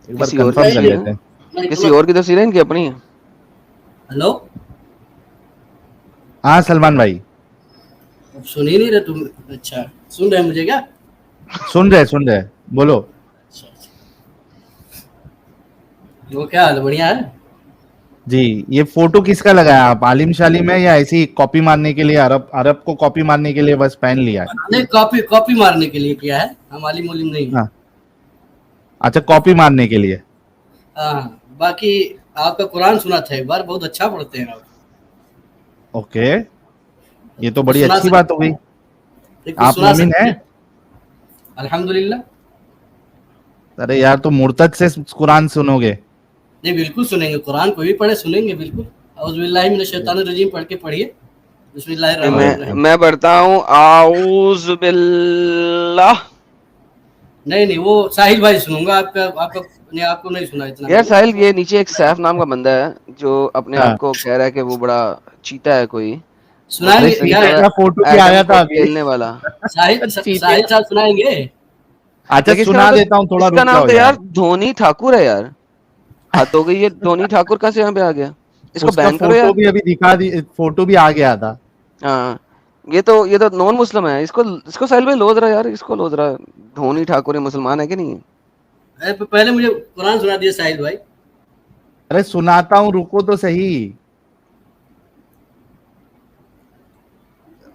ایک بار کنفرم کر لیتے ہیں. کسی اور کی تفسیر ہے ان کی اپنی ہے؟ ہلو ہاں سلمان بھائی سن ہی نہیں رہے تم. اچھا سن رہے ہیں مجھے کیا؟ سن رہے بولو. اچھا اچھا. وہ کیا حال ہے؟ بڑھیا ہے. جی یہ فوٹو کس کا لگایا آپ؟ عالم شالم ہے یا ایسی کاپی مارنے کے لیے؟ عرب کو کاپی مارنے کے لیے بس پہن لیا ہے؟ نہیں کاپی مارنے کے لیے کیا ہے. ہم عالم علم نہیں ہیں. ہاں اچھا کاپی مارنے کے لیے. ہاں باقی آپ کا قرآن سنا تھا ایک بار، بہت اچھا پڑھتے ہیں آپ. اوکے یہ تو کچھ بڑی سنا اچھی بات ہو گئی. کچھ آپ سنا مومن سکتے ہیں؟ ہیں؟ الحمدللہ. ارے یار تو مرتد سے قرآن سنو گے؟ نہیں بالکل سنیں گے. قرآن کوئی بھی پڑھے سنیں گے بالکل. اعوذ باللہ من الشیطان الرجیم پڑھ کے پڑھیے. بسم اللہ الرحمن الرحیم. میں پڑھتا ہوں اعوذ باللہ. نہیں وہ ساحل بھائی سنوں گا. آپ کو نہیں سنا اتنا میں یار نے. ساحل یہ نیچے ایک سیف نام کا بندہ ہے جو اپنے ہاں آپ کو کہہ رہا ہے کہ وہ بڑا چیتا ہے کوئی. وہ سنائیں ارے گے لکھا یار. ہوا چیتا ہے کا فوٹو بھی آیا ایٹم تھا کو ابھی. پیلنے والا. ساحل صاحب سنائیں گے. اچھا لیکن سنا دیتا ہوں، تھوڑا اس کا رک نام جاؤ تو یار یار. دھونی ٹھاکر ہے یار. حد ہو گئی. یہ دھونی ٹھاکر کیسے یہاں پہ آ گیا؟ اس کو اس کا بین کرو یار. فوٹو بھی ابھی دکھا دی، فوٹو بھی آ گیا تھا. ہاں یہ تو نان مسلم ہے. اس کو ساحل بھائی لوز رہا ہے یار. اس کو لوز رہا ہے. دھونی ٹھاکر یہ مسلمان ہے کہ نہیں؟ پہلے مجھے قرآن سنا دیے ساحل بھائی. ارے سناتا ہوں، رکو تو صحیح.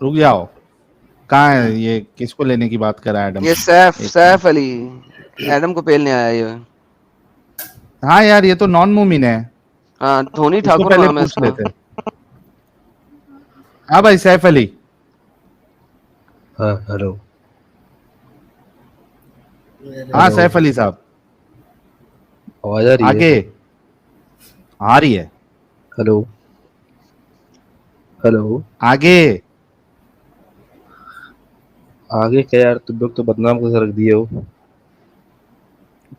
رک جاؤ. کہاں ہے یہ؟ کس کو لینے کی بات کر رہا ہے ایڈم؟ یہ ایک سیف منٹ. علی ایڈم کو پیلنے آیا یہ. ہاں یار یہ تو نان مومن ہے. ہاں دھونی اس کو ٹھاکر پہلے نام ہے اس پوچھ کا. لیتے. ہاں بھائی سیف علی. ہاں ہلو. ہاں سیف علی صاحب آواز آ رہی ہے؟ آگے آ رہی ہے. Hello hello. آگے آگے کیا یار؟ تم لوگ تو بدنام کر رکھ دیے ہو.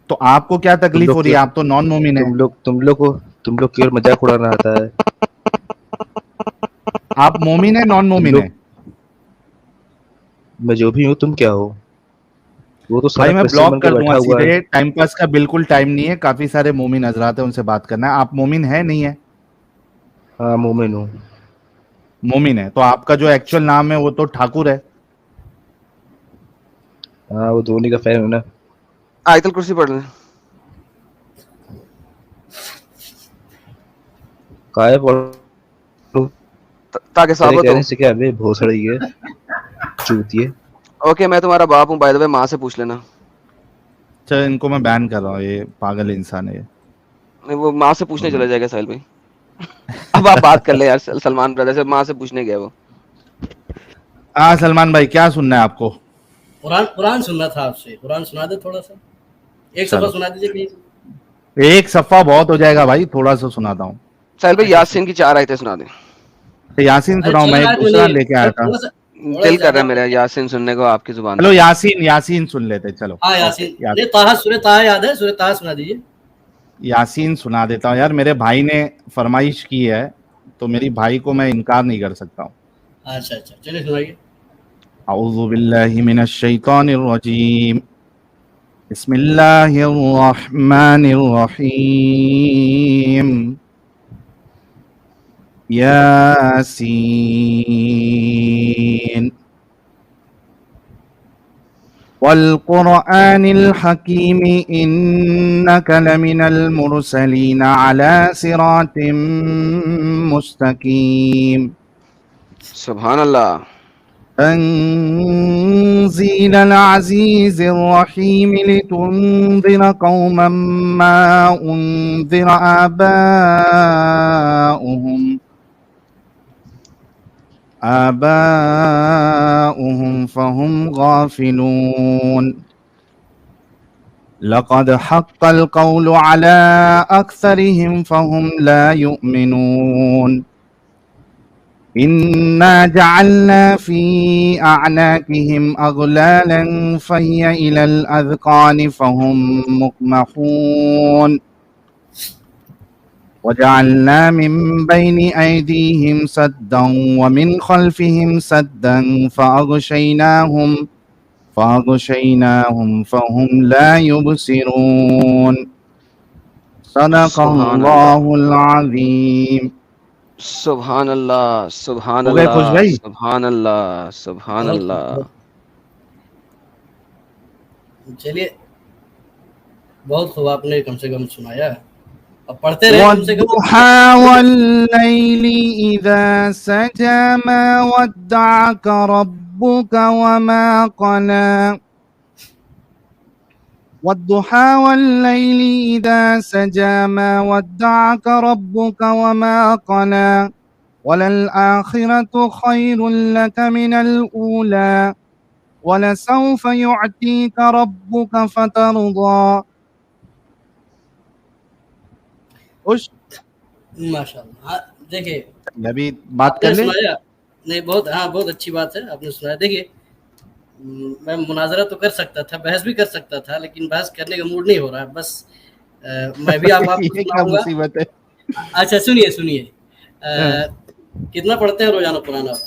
تو آپ کو کیا تکلیف ہو رہی ہے؟ آپ تو نان مومن ہے. تم لوگ کی اور مذاق اڑانا آتا ہے. آپ مومن ہے نان تم مومن لوگ، ہے؟ میں جو بھی ہوں، تم کیا ہو؟ وہ تو سارا بھائی میں کرسچن بلاک بن کے کر دوں گا بیٹھا ہوا ہے. سیدھے. ٹائم پاس کا بالکل ٹائم نہیں ہے. کافی سارے مومن حضرات ہیں، ان سے بات کرنا ہے. آپ مومن ہے نہیں ہے؟ ہاں مومن ہوں. مومن ہے تو آپ کا جو ایکچوئل نام ہے وہ تو ٹھاکر ہے. ہاں وہ دھونی کا فین ہے نا. آیت الکرسی پڑھ لیں. کائے پڑھو تاکہ تیرے ثابت ہو. کہنے سے کیا بے بھوسڑی ہے چوتیے. اوکے میں تمہارا باپ ہوں بائی دا وے. ماں سے پوچھ لینا. چل ان کو میں بین کر رہا ہوں، یہ پاگل انسان ہے. وہ ماں سے پوچھنے چلا جائے گا ساحل بھائی. اب آپ بات کر لیں یار سلمان برادر سے. ماں سے پوچھنے گیا وہ. ہاں سلمان بھائی کیا سننا ہے آپ کو؟ قرآن سننا تھا آپ سے. قرآن سنا دے تھوڑا سا. ایک صفحہ چلو سنا دیجیے پلیز. ایک صفحہ بہت ہو جائے گا بھائی، تھوڑا سا سناتا ہوں. ساحل بھائی اچھا یاسین کی 4 آیتیں سنا دیں. یاسین ارے سناؤ، میں چلو ایک آج میں دوسرا نہیں، لے کے آیا تھا. تھوڑا دل کر رہا زیادہ. ہے میرا یاسین سننے کو آپ کی زبان چلو سے. یاسین سن لیتے. چلو ہاں اوکے یاسین. نہیں طٰہٰ، سورہ طٰہٰ یاد ہے؟ سورہ طٰہٰ سنا دیجیے. یاسین سنا دیتا ہوں یار. میرے بھائی نے فرمائش کی ہے تو میری بھائی کو میں انکار نہیں کر سکتا ہوں. اچھا چلیے سنائیے. اعوذ باللہ من الشیطان الرجیم. بسم اللہ الرحمن الرحیم. یاسین والقرآن الحکیم انک لمن المرسلین علی صراط مستقیم. سبحان اللہ. تنزيل العزيز الرحيم لتنذر قوما ما أنذر آباؤهم فهم غافلون. لقد حق القول على أكثرهم فهم لا يؤمنون. إنا جعلنا في أعناقهم أغلالا فهي إلى الأذقان فهم مقمحون. وجعلنا من بين أيديهم سدا ومن خلفهم سدا فأغشيناهم فهم لا يبصرون. सदक़ल्लाहुल अज़ीम। سبحان اللہ سبحان ہو گئے خوش اللہ بھائی؟ سبحان اللہ سبحان بہت اللہ. چلیے بہت خوب آپ نے کم سے کم سنایا. اب پڑھتے رہے کم سے کم. والضحى والليل إذا سجى ما ودعك ربك وما قلى والضحى والليل إذا سجى ما ودعك ربك وما قلى وللآخرة خير لك من الأولى ولسوف يعطيك ربك فترضى. خوش ماشاء اللہ. ہاں دیکھیے ابھی بات آپ کر نے لیں. سنایا نہیں بہت اچھی بات ہے آپ نے سنایا. دیکھیے میں مناظرہ تو کر سکتا تھا, بحث بھی کر سکتا تھا, لیکن بحث کرنے کا موڈ نہیں ہو رہا ہے. بس میں بھی آپ کو یہ کیا سناؤں گا. مصیبت ہے. اچھا سنیے کتنا پڑھتے ہیں روزانہ قرآن آپ؟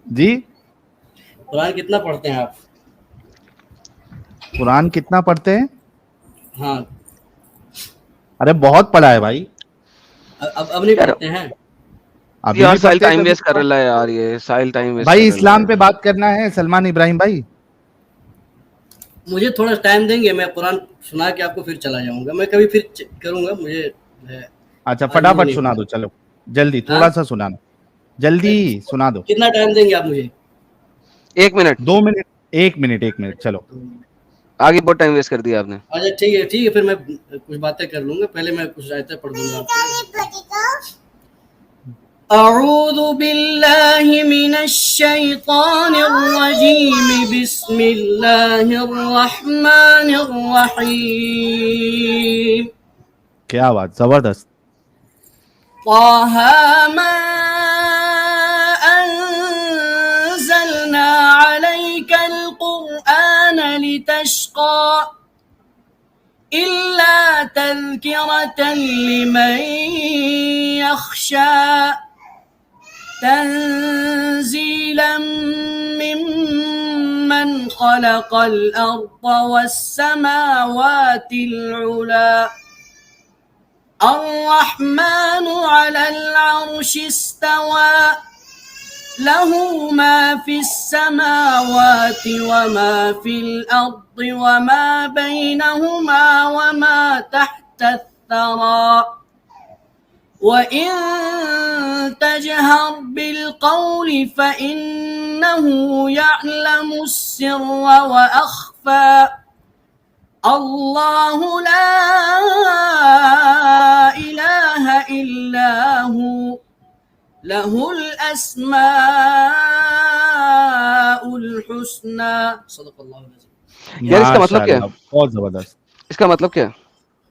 جی قرآن کتنا پڑھتے ہیں آپ؟ قرآن کتنا پڑھتے ہیں؟ ہاں ارے بہت پڑھا ہے بھائی. اب نہیں پڑھتے ہیں؟ ابھی یار بھی سائل پڑھتے ہیں ٹائم کبھی ویسٹ کر کبھار. رہا ہے یار, یہ سائل ٹائم ویسٹ بھائی کر اسلام پہ رہا ہے. بات کرنا ہے سلمان ابراہیم بھائی. مجھے تھوڑا ٹائم دیں گے, میں قرآن سنا کے آپ کو پھر چلا جاؤں گا. میں کبھی پھر کروں گا. مجھے اچھا آج مجھے فٹافٹ نہیں سنا پڑھا. دو, چلو جلدی ہاں؟ تھوڑا سا سنانا, جلدی سنا دو. کتنا ٹائم دیں گے آپ مجھے؟ 1 منٹ 2 منٹ 1 منٹ 1 منٹ چلو. آگے بہت ٹائم ویسٹ کر دیا آپ نے. اچھا ٹھیک ہے پھر میں کچھ باتیں کر لوں گا. پہلے میں کچھ آیتیں پڑھ دوں گا. اعوذ باللہ من الشیطان الرجیم بسم اللہ الرحمن الرحیم. کیا بات, زبردست. طه ما انزلنا عليك القرآن لتشقى إلا تذكرة لمن يخشى تنزيلا ممن خلق الأرض والسماوات العلى الرحمن على العرش استوى له ما في السماوات وما في الأرض وما بينهما وما تحت الثرى وإن تجهر بالقول فإنه يعلم السر وأخفى الله لا إله إلا هو له الأسماء الحسنى. صدق اللہ العظیم. یار اس کا مطلب کیا ہے؟ بہت زبردست. اس کا مطلب کیا ہے؟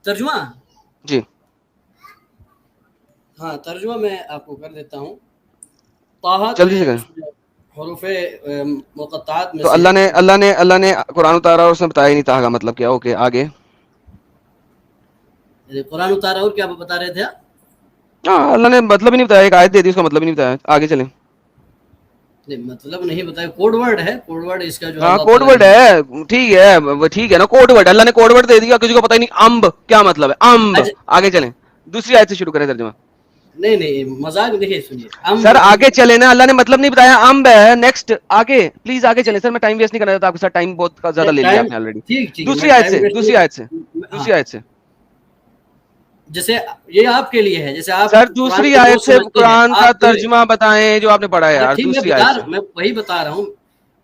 ترجمہ جی ہاں ترجمہ میں آپ کو کر دیتا ہوں. طه جلدی سے کریں. حروف مقطعات میں تو سے اللہ نے قرآن اتارا اور اس نے بتایا ہی نہیں طه کا مطلب کیا. اوکے آگے. قرآن اتارا اور کیا بتا رہے تھے آپ؟ ہاں اللہ نے مطلب ہی نہیں بتایا, ایک آیت دے دی اس کا مطلب ہی نہیں بتایا. آگے چلیں. مطلب نہیں بتایا, کوڈ ورڈ ہے. کوڈ ورڈ اس کا جو ہاں کوڈ ورڈ ہے, ٹھیک ہے ٹھیک ہے نا, کوڈ ورڈ. اللہ نے کوڈ ورڈ دے دیا, کسی کو پتہ ہی نہیں امب کیا مطلب ہے. امب. آگے چلیں, دوسری آیت سے شروع کریں ترجمہ. نہیں مذاق دیکھیے سنیے سر آگے چلیں نا, اللہ نے مطلب نہیں بتایا امب ہے. نیکسٹ آگے پلیز آگے چلیں سر, میں ٹائم ویسٹ نہیں کرنا چاہتا آپ کے ساتھ, ٹائم بہت زیادہ لے لیا آپ نے آلریڈی. دوسری آیت سے جیسے یہ آپ کے لیے ہے, جیسے آپ سر دوسری آیت سے قرآن کا ترجمہ بتائیں جو آپ نے پڑھا ہے یار. دوسری آیت سے میں وہی بتا رہا ہوں.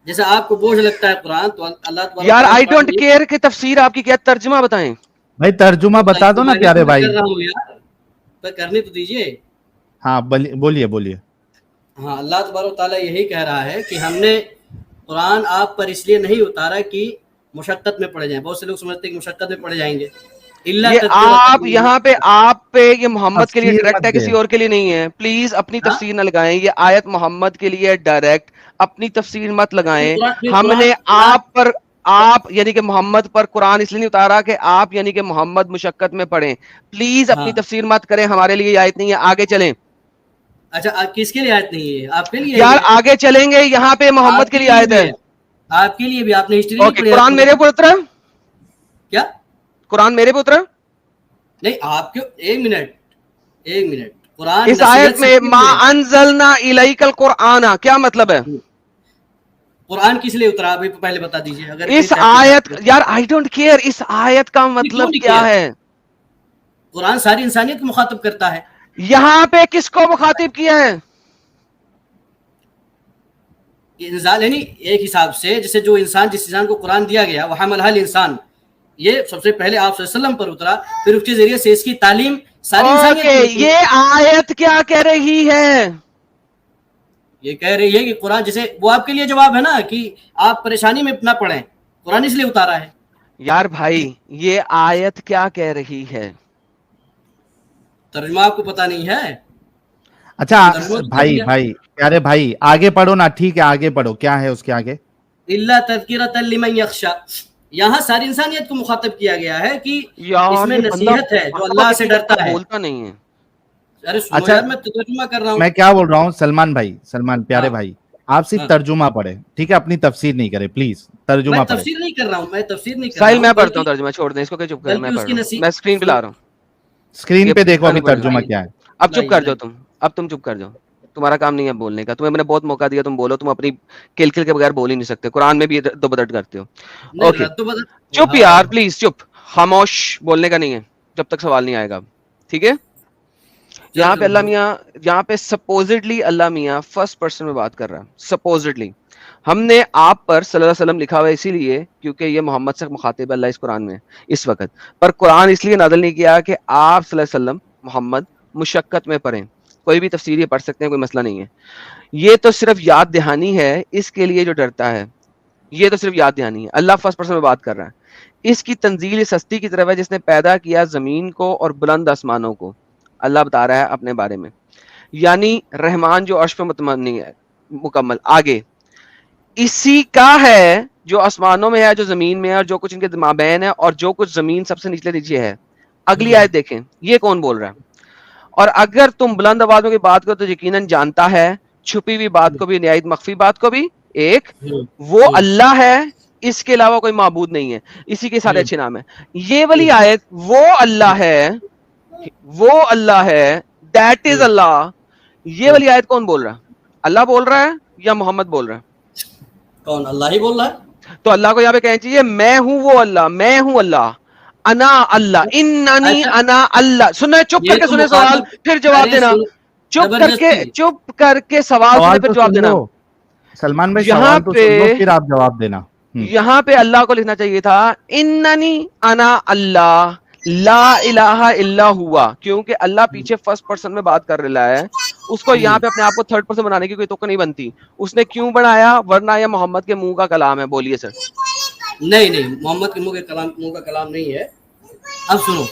جیسے آپ کو بوجھ لگتا ہے قرآن تو اللہ یار آئی ڈونٹ کیئر کہ تفسیر آپ کی کیا, ترجمہ بتائیں بھائی ترجمہ بتا دو نا پیارے بھائی. کرنے تو دیجیے. ہاں بولیے. ہاں اللہ تبارک و تعالیٰ یہی کہہ رہا ہے کہ ہم نے قرآن آپ پر اس لیے نہیں اتارا کہ مشقت میں پڑے جائیں. بہت سے لوگ سمجھتے ہیں کہ مشقت میں پڑے جائیں گے. یہ آپ یہاں پہ آپ پہ یہ محمد کے لیے تفسیر ڈائریکٹ ہے, مت دے. کسی اور کے لیے نہیں ہے. پلیز اپنی تفسیر نہ لگائیں, یہ آیت محمد کے لیے ڈائریکٹ, اپنی تفسیر مت لگائیں. ہم نے آپ پر, آپ یعنی کہ محمد پر قرآن اس لیے نہیں اتارا کہ آپ یعنی کہ محمد مشقت میں پڑھیں. پلیز اپنی تفسیر مت کریں, ہمارے لیے یہ آیت نہیں ہے. آگے چلیں. اچھا کس کے لیے آیت نہیں ہے؟ آپ کے لیے یار آگے چلیں گے, یہاں پہ محمد کے لیے آیت ہے. آپ کے لیے بھی. آپ نے ہسٹری نہیں پڑھی. قرآن میرے پر اترا, کیا قرآن میرے پہ اترا, نہیں آپ کیوں، ایک منٹ قرآن اس آیت میں ما انزلنا الیک القرآن کیا مطلب ہے؟ قرآن کس لیے اترا آپ پہلے بتا دیجیے. اگر اس آیت یار آئی ڈونٹ کیئر اس آیت کا مطلب کیا ہے؟ قرآن ساری انسانیت کو مخاطب کرتا ہے. یہاں پہ کس کو مخاطب کیا ہے؟ انزال یعنی ایک حساب سے جیسے جو انسان جس انسان کو قرآن دیا گیا وہ حملہ الانسان، یہ سب سے پہلے آپ صلی اللہ علیہ وسلم پر اترا، پھر اس کے ذریعے سے اس کی تعلیم ساری انسانیت کو. یہ آیت کیا کہہ رہی ہے؟ یہ کہہ رہی ہے کہ قرآن جیسے وہ آپ کے لیے جواب ہے نا کہ آپ پریشانی میں نہ پڑیں، قرآن اس لیے اتارا ہے. یار بھائی یہ آیت کیا کہہ رہی ہے؟ ترجمہ آپ کو پتہ نہیں ہے؟ اچھا بھائی پیارے بھائی آگے پڑھو نا. ٹھیک ہے آگے پڑھو، کیا ہے اس کے آگے؟ الا تذکرۃ لمن یخشی، یہاں ساری انسانیت کو مخاطب کیا گیا ہے کہ اس میں نصیحت ہے جو اللہ سے ڈرتا ہے. بولتا نہیں ہے. ارے سنو یار میں ترجمہ کر رہا ہوں. میں کیا بول رہا ہوں سلمان پیارے بھائی، آپ صرف ترجمہ پڑھے ٹھیک ہے، اپنی تفسیر نہیں کرے پلیز. ترجمہ پڑھے. تفسیر نہیں کر رہا ہوں، میں تفسیر نہیں کر رہا ساحل ہوں. میں پڑھتا ہوں ترجمہ، چھوڑ دیں اس کو کہ چپ کر، میں اسکرین پہ لا رہا ہوں. اسکرین پہ دیکھو ابھی ترجمہ کیا ہے. اب چپ کر جاؤ تم، اب تم چپ کر جاؤ، تمہارا کام نہیں ہے بولنے کا. تمہیں میں نے بہت موقع دیا تم بولو، تم اپنی کل کے بغیر بول ہی نہیں سکتے. قرآن میں بھی دو بدٹ کرتے ہو. اوکے چپ یار پلیز چپ، خاموش، بولنے کا نہیں ہے جب تک سوال نہیں آئے گا. ٹھیک ہے؟ یہاں پہ اللہ میاں، یہاں پہ سپوزڈلی اللہ میاں فرسٹ پرسن میں بات کر رہا ہے. سپوزڈلی ہم نے آپ پر صلی اللہ علیہ وسلم لکھا ہوا ہے اسی لیے کیونکہ یہ محمد سے مخاطب اللہ اس قرآن میں اس وقت. پر قرآن اس لیے نازل نہیں کیا کہ آپ صلی اللہ علیہ وسلم محمد مشقت میں پڑھیں. کوئی بھی تفسیر یہ پڑھ سکتے ہیں، کوئی مسئلہ نہیں ہے. یہ تو صرف یاد دہانی ہے اس کے لیے جو ڈرتا ہے، یہ تو صرف یاد دہانی ہے. اللہ فرسٹ پرسن میں بات کر رہا ہے. اس کی تنزیل اس ہستی کی طرف ہے جس نے پیدا کیا زمین کو اور بلند آسمانوں کو. اللہ بتا رہا ہے اپنے بارے میں، یعنی رحمان جو عرش پہ متمنی ہے. مکمل آگے اسی کا ہے جو آسمانوں میں ہے، جو زمین میں ہے، اور جو کچھ ان کے مابین ہے، اور جو کچھ زمین سب سے نچلے نیچے ہے. اگلی آیت دیکھیں، یہ کون بول رہا ہے؟ اور اگر تم بلند آوازوں کی بات کرو تو یقیناً جانتا ہے چھپی ہوئی بات کو بھی، نہایت مخفی بات کو بھی. ایک وہ اللہ ہے، اس کے علاوہ کوئی معبود نہیں ہے. اسی کے سارے اچھے نام ہے. یہ والی آیت وہ اللہ ہے، وہ اللہ ہے، دیٹ از اللہ. یہ والی آیت کون بول رہا ہے؟ اللہ بول رہا ہے یا محمد بول رہا ہے؟ کون؟ اللہ ہی بول رہا ہے. تو اللہ کو یہاں پہ کہنا چاہیے میں ہوں وہ اللہ، میں ہوں اللہ، انا اللہ، اننی انا اللہ. سنیں چپ کر کے سنیں سوال پھر جواب دینا. چپ کر کے سوال سنیں پھر جواب دینا. سلمان بھائی سوال تو سن لو پھر آپ جواب دینا. یہاں پہ اللہ کو لکھنا چاہیے تھا اننی انا اللہ لا الہ الا ہوا، کیونکہ اللہ پیچھے فرسٹ پرسن میں بات کر رہا ہے. اس کو یہاں پہ اپنے آپ کو تھرڈ پرسن بنانے کی کوئی توقع نہیں بنتی. اس نے کیوں بنایا؟ ورنہ یہ محمد کے منہ کا کلام ہے. بولیے سر. نہیں محمد کے منہ کا کلام نہیں ہے. اب سنو،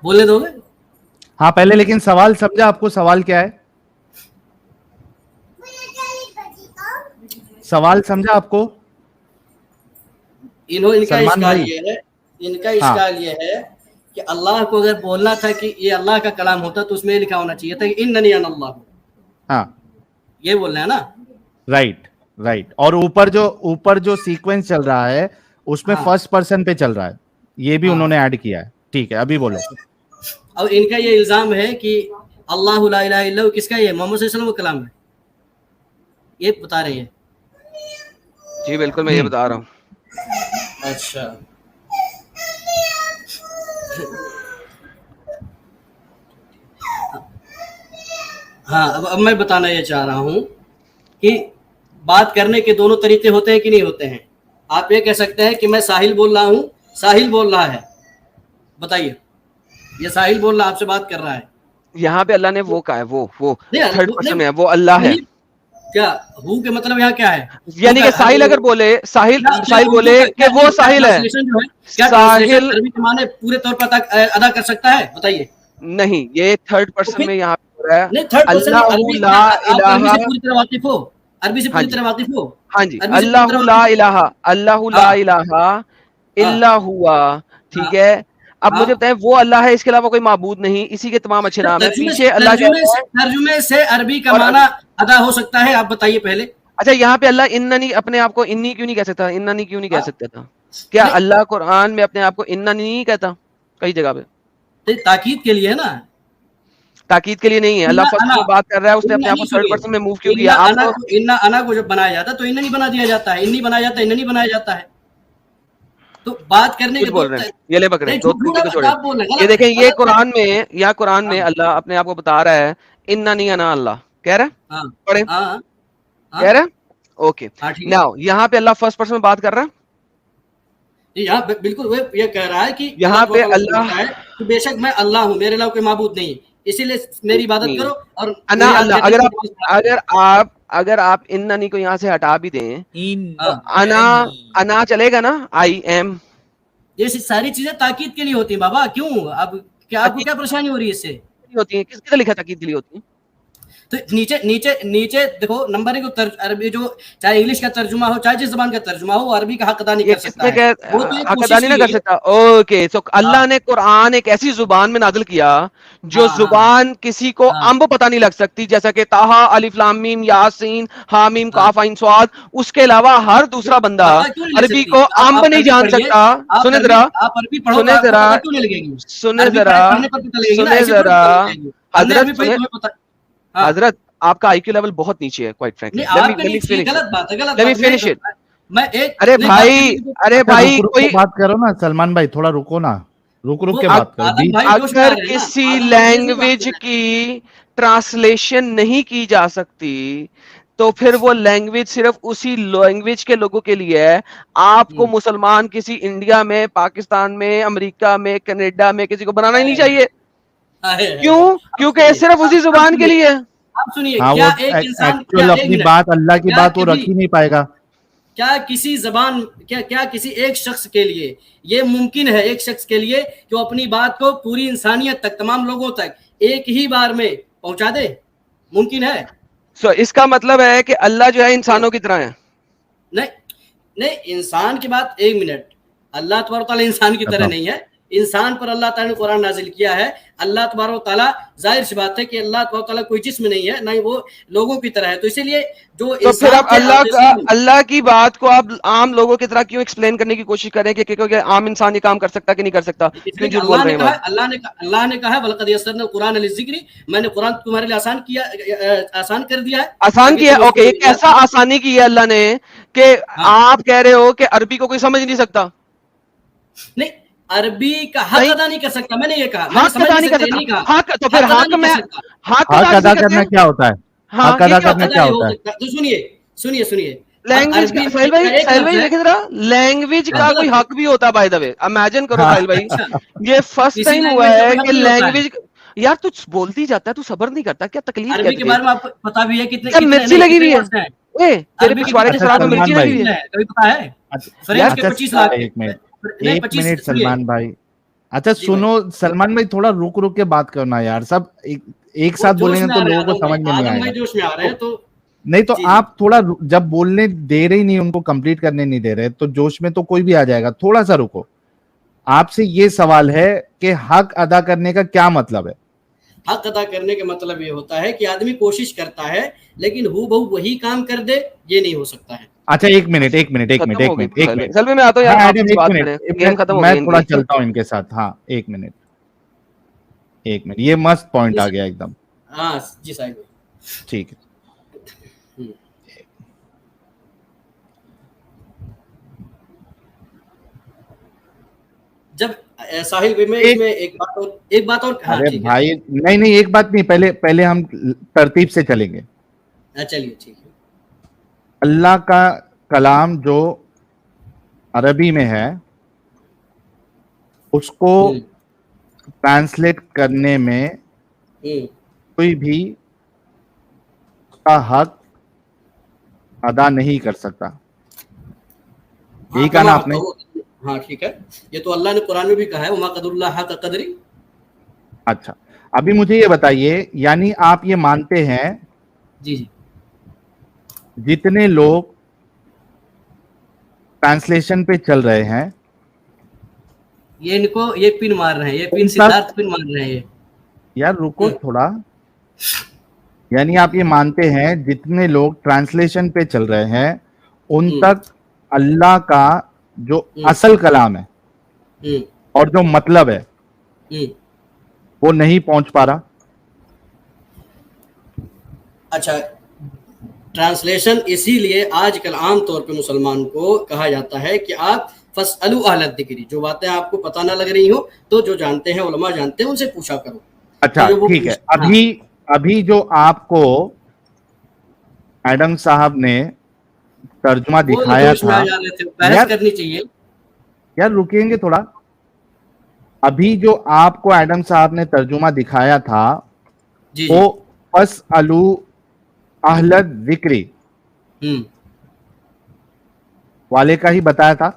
بولنے دو گے؟ ہاں پہلے لیکن سوال سمجھا آپ کو؟ سوال کیا ہے؟ سوال سمجھا آپ کو؟ ان کا اشکال یہ ہے کہ اللہ کو اگر بولنا تھا کہ یہ اللہ کا کلام ہوتا تو اس میں لکھا ہونا چاہیے تھا کہ اننی انا اللہ. ہاں یہ بولنا ہے نا. رائٹ. اور اوپر جو سیکوینس چل رہا ہے اس میں فرسٹ پرسن پہ چل رہا ہے، یہ بھی انہوں نے ایڈ کیا ہے. ٹھیک ہے ابھی بولو. اب ان کا یہ الزام ہے کہ اللہ لا الہ الا ہو کس کا؟ یہ محمد صلی اللہ علیہ وسلم کا کلام ہے. یہ بتا رہے ہیں. جی بالکل میں یہ بتا رہا ہوں. اچھا ہاں اب میں بتانا یہ چاہ رہا ہوں کہ بات کرنے کے دونوں طریقے ہوتے ہیں کہ نہیں ہوتے ہیں. آپ یہ کہہ سکتے ہیں کہ میں ساحل بول رہا ہوں، ساحل بول رہا ہے. بتائیے، یہ ساحل بول رہا آپ سے بات کر رہا ہے. یہاں پہ اللہ نے وہ کہا ہے، وہ تھرڈ پرسن میں ہے، وہ اللہ ہے. کیا ہو کے مطلب یہاں کیا ہے؟ یعنی کہ ساحل اگر بولے، ساحل بولے کہ وہ ساحل ہے، ساحل عربی کے معنی پورے طور پر ادا کر سکتا ہے؟ بتائیے. نہیں، یہ تھرڈ پرسن میں یہاں پہ ہو رہا ہے. اللہ لا الہ پوری طرح واقف ہو، عربی سے پوری طرح واقف ہو. ہاں جی، اللہ لا الہ، اللہ لا الہ الا ہوا. ٹھیک ہے. اب مجھے بتائیں وہ اللہ ہے، اس کے علاوہ کوئی معبود نہیں. اسی کے تمام اچھے نام ہیں. پیچھے اللہ ترجمے سے عربی کا معنی ادا ہو سکتا ہے. آپ بتائیے پہلے. اچھا یہاں پہ اللہ اننی اپنے آپ کو انی کیوں نہیں کہہ سکتا؟ اننی کیوں نہیں کہہ سکتا تھا؟ کیا اللہ قرآن میں اپنے آپ کو اننی نہیں کہتا کئی جگہ پہ؟ ताकीद के लिए है ना, ताकीद के लिए नहीं है। अल्लाह फर्स्ट में बात कर रहा है, उसने अपने आप को थर्ड पर्सन में मूव क्यों किया? आपको इन्ना अना को जब बनाया जाता है तो इन्ना नहीं बना दिया जाता है, इन्नी बनाया जाता है, इन्ना नहीं बनाया जाता है। तो बात करने के बोल रहे हैं, ये ले बकरे दो तरीके को छोड़े। ये देखें, ये कुरान में, या कुरान में अल्लाह अपने आप को बता रहा है, इन्ना नहीं अना अल्लाह कह रहा है, पढ़े कह रहा है, ओके। नाउ यहाँ पे अल्लाह फर्स्ट पर्सन में बात कर रहा है, यहाँ बिल्कुल वो ये कह रहा है कि यहाँ पे अल्लाह है कि बेशक मैं अल्लाह हूँ, मेरे अलावा कोई माबूद नहीं है, इसीलिए मेरी इबादत करो। और अना अल्लाह, अगर आप इन्ना नहीं को यहाँ से हटा भी दें तो अना चलेगा ना, आई एम। ये सारी चीजें ताकीद के लिए होती हैं बाबा, क्यों अब क्या आपको क्या परेशानी हो रही है इससे? होती है, किसके लिखा ताकीद के लिए होती है? तो नीचे नीचे नीचे देखो, नंबर 1 अरबी, जो चाहे इंग्लिश का तर्जुमा हो, चाहे जिस जबान का तर्जुमा हो, अरबी का हक अदा नहीं कर सकता है, वो तो हक अदा नहीं कर सकता। ओके, तो अल्लाह ने कुरान एक ऐसी जुबान में नाजिल किया जो जुबान किसी को अम्ब पता नहीं लग सकती, जैसा कि ताहा, अलिफ लाम मीम, यासीन, हामीम, काफ आइन स्वाद। उसके अलावा हर दूसरा बंदा अरबी को अम्ब नहीं जान सकता। सुने जरा, सुने जरा, सुने जरा, सुने जरा, हजरत आपका आईक्यू लेवल बहुत नीचे है, quite frankly. Let me finish it. अरे भाई कोई बात करो ना सलमान भाई, थोड़ा रुको ना, रुक के बात करो। अगर किसी लैंग्वेज की ट्रांसलेशन नहीं की जा सकती तो फिर वो लैंग्वेज सिर्फ उसी लैंग्वेज के लोगों के लिए है। आपको मुसलमान किसी इंडिया में, पाकिस्तान में, अमेरिका में, कनाडा में किसी को बनाना ही नहीं चाहिए। क्यों? क्योंकि सिर्फ उसी जुबान के लिए। आप सुनिए, हाँ, क्या एक इंसान अपनी बात, अल्लाह की बात वो रख ही नहीं पाएगा? क्या किसी जबान, क्या किसी एक शख्स के लिए ये मुमकिन है, एक शख्स के लिए जो अपनी बात को पूरी इंसानियत तक, तमाम लोगों तक एक ही बार में पहुंचा दे? मुमकिन है? इसका मतलब है कि अल्लाह जो है इंसानों की तरह है? नहीं, इंसान की बात, एक मिनट, अल्लाह तबारक तआला इंसान की तरह नहीं है। इंसान पर अल्लाह ताला ने कुरान नाजिल किया है। अल्लाह तबारक तआला, जाहिर सी बात है कि अल्लाह तबारक तआला कोई जिस्म नहीं है, ना ही वो लोगों की तरह है। तो इसीलिए जो तो फिर आप अल्लाह की बात को आप आम लोगों की तरह क्यों एक्सप्लेन करने की कोशिश करें कि क्योंकि आम इंसान ये काम कर सकता कि नहीं कर सकता? क्यों झूठ बोल रहे हैं? अल्लाह ने कहा वलक़द यस्सरना कुरान लिज़िक्री, मैंने कुरान तुम्हारे लिए आसान कर दिया है। आसान किया, ओके। कैसा आसानी की है अल्लाह ने कि आप कह रहे हो कि अरबी को कोई समझ नहीं सकता? नहीं, अरबी का हक अदा नहीं कर सकता, मैंने ये कहा। हक अदा नहीं कर सकता, हक तो फिर हक में हक अदा करना क्या होता है? हक अदा करना क्या होता है? तो सुनिए लैंग्वेज का, साहिल भाई देखें जरा, लैंग्वेज का कोई हक भी होता है बाय द वे। इमेजिन करो साहिल भाई, ये फर्स्ट टाइम हुआ है कि लैंग्वेज, यार तू बोलती जाता है, तू सब्र नहीं करता क्या? तकलीफ अरबी के बारे में आपको पता भी है कितने मिर्ची लगी हुई है? तेरे पिछवाड़े के सराफ में मिर्ची लगी हुई है, कभी पता है? अच्छा 25 लाख। एक मिनट सलमान भाई, अच्छा सुनो सलमान भाई, थोड़ा रुक के बात करना यार। सब एक साथ बोलेंगे तो लोगों को समझ में नहीं आएगा। जोश में आ रहे हैं तो नहीं तो आप थोड़ा, जब बोलने दे रहे ही नहीं, उनको कंप्लीट करने नहीं दे रहे, तो जोश में तो कोई भी आ जाएगा। थोड़ा सा रुको। आपसे ये सवाल है कि हक अदा करने का क्या मतलब है? हक अदा करने का मतलब ये होता है कि आदमी कोशिश करता है लेकिन हूबहू वही काम कर दे, ये नहीं हो सकता है। अच्छा एक मिनट सलमान में आता हूं यार, गेम खत्म हो गया, मैं थोड़ा चलता हूं इनके साथ। हाँ एक मिनट, ये मस्त पॉइंट आ गया एकदम। हाँ जी साहिब, ठीक है। जब साहिल भाई में इसमें एक बात और हाँ, अरे भाई नहीं एक बात नहीं, पहले हम तरतीब से चलेंगे। चलिए ठीक है। अल्लाह का कलाम जो अरबी में है उसको ट्रांसलेट करने में कोई भी उसका हक अदा नहीं कर सकता। यही कहा ना आपने? हाँ ठीक है, ये तो अल्लाह ने कुरान में भी कहा है, वमा क़दरुल्लाह हक़ क़दरी। अच्छा अभी मुझे ये बताइए, यानी आप ये मानते हैं जी जितने लोग ट्रांसलेशन पे चल रहे हैं, ये इनको ये पिन मार रहे हैं, ये पिन सिद्धार्थ पिन मार रहे हैं। यार रुको थोड़ा, यानी आप ये मानते हैं जितने लोग ट्रांसलेशन पे चल रहे हैं उन तक अल्लाह का जो असल कलाम है और जो मतलब है वो नहीं पहुंच पा रहा। अच्छा, ट्रांसलेशन इसीलिए आजकल आम तौर पे मुसलमान को कहा जाता है कि आप फसअलू अहल ज़िक्र, जो बातें आपको पता ना लग रही हो तो जो जानते हैं उलमा जानते हैं उनसे पूछा करो। अच्छा तो वो ठीक है, हाँ, अभी जो आपको एडम साहब ने तर्जुमा वो दिखाया जोश में था, आ जा रहे थे, बहस यार करनी चाहिए। यार रुकेंगे थोड़ा। अभी जो आपको एडम साहब ने तर्जुमा दिखाया था जी वो जी। फसअलू अहल ज़िक्र हम्म, वाले का ही बताया था।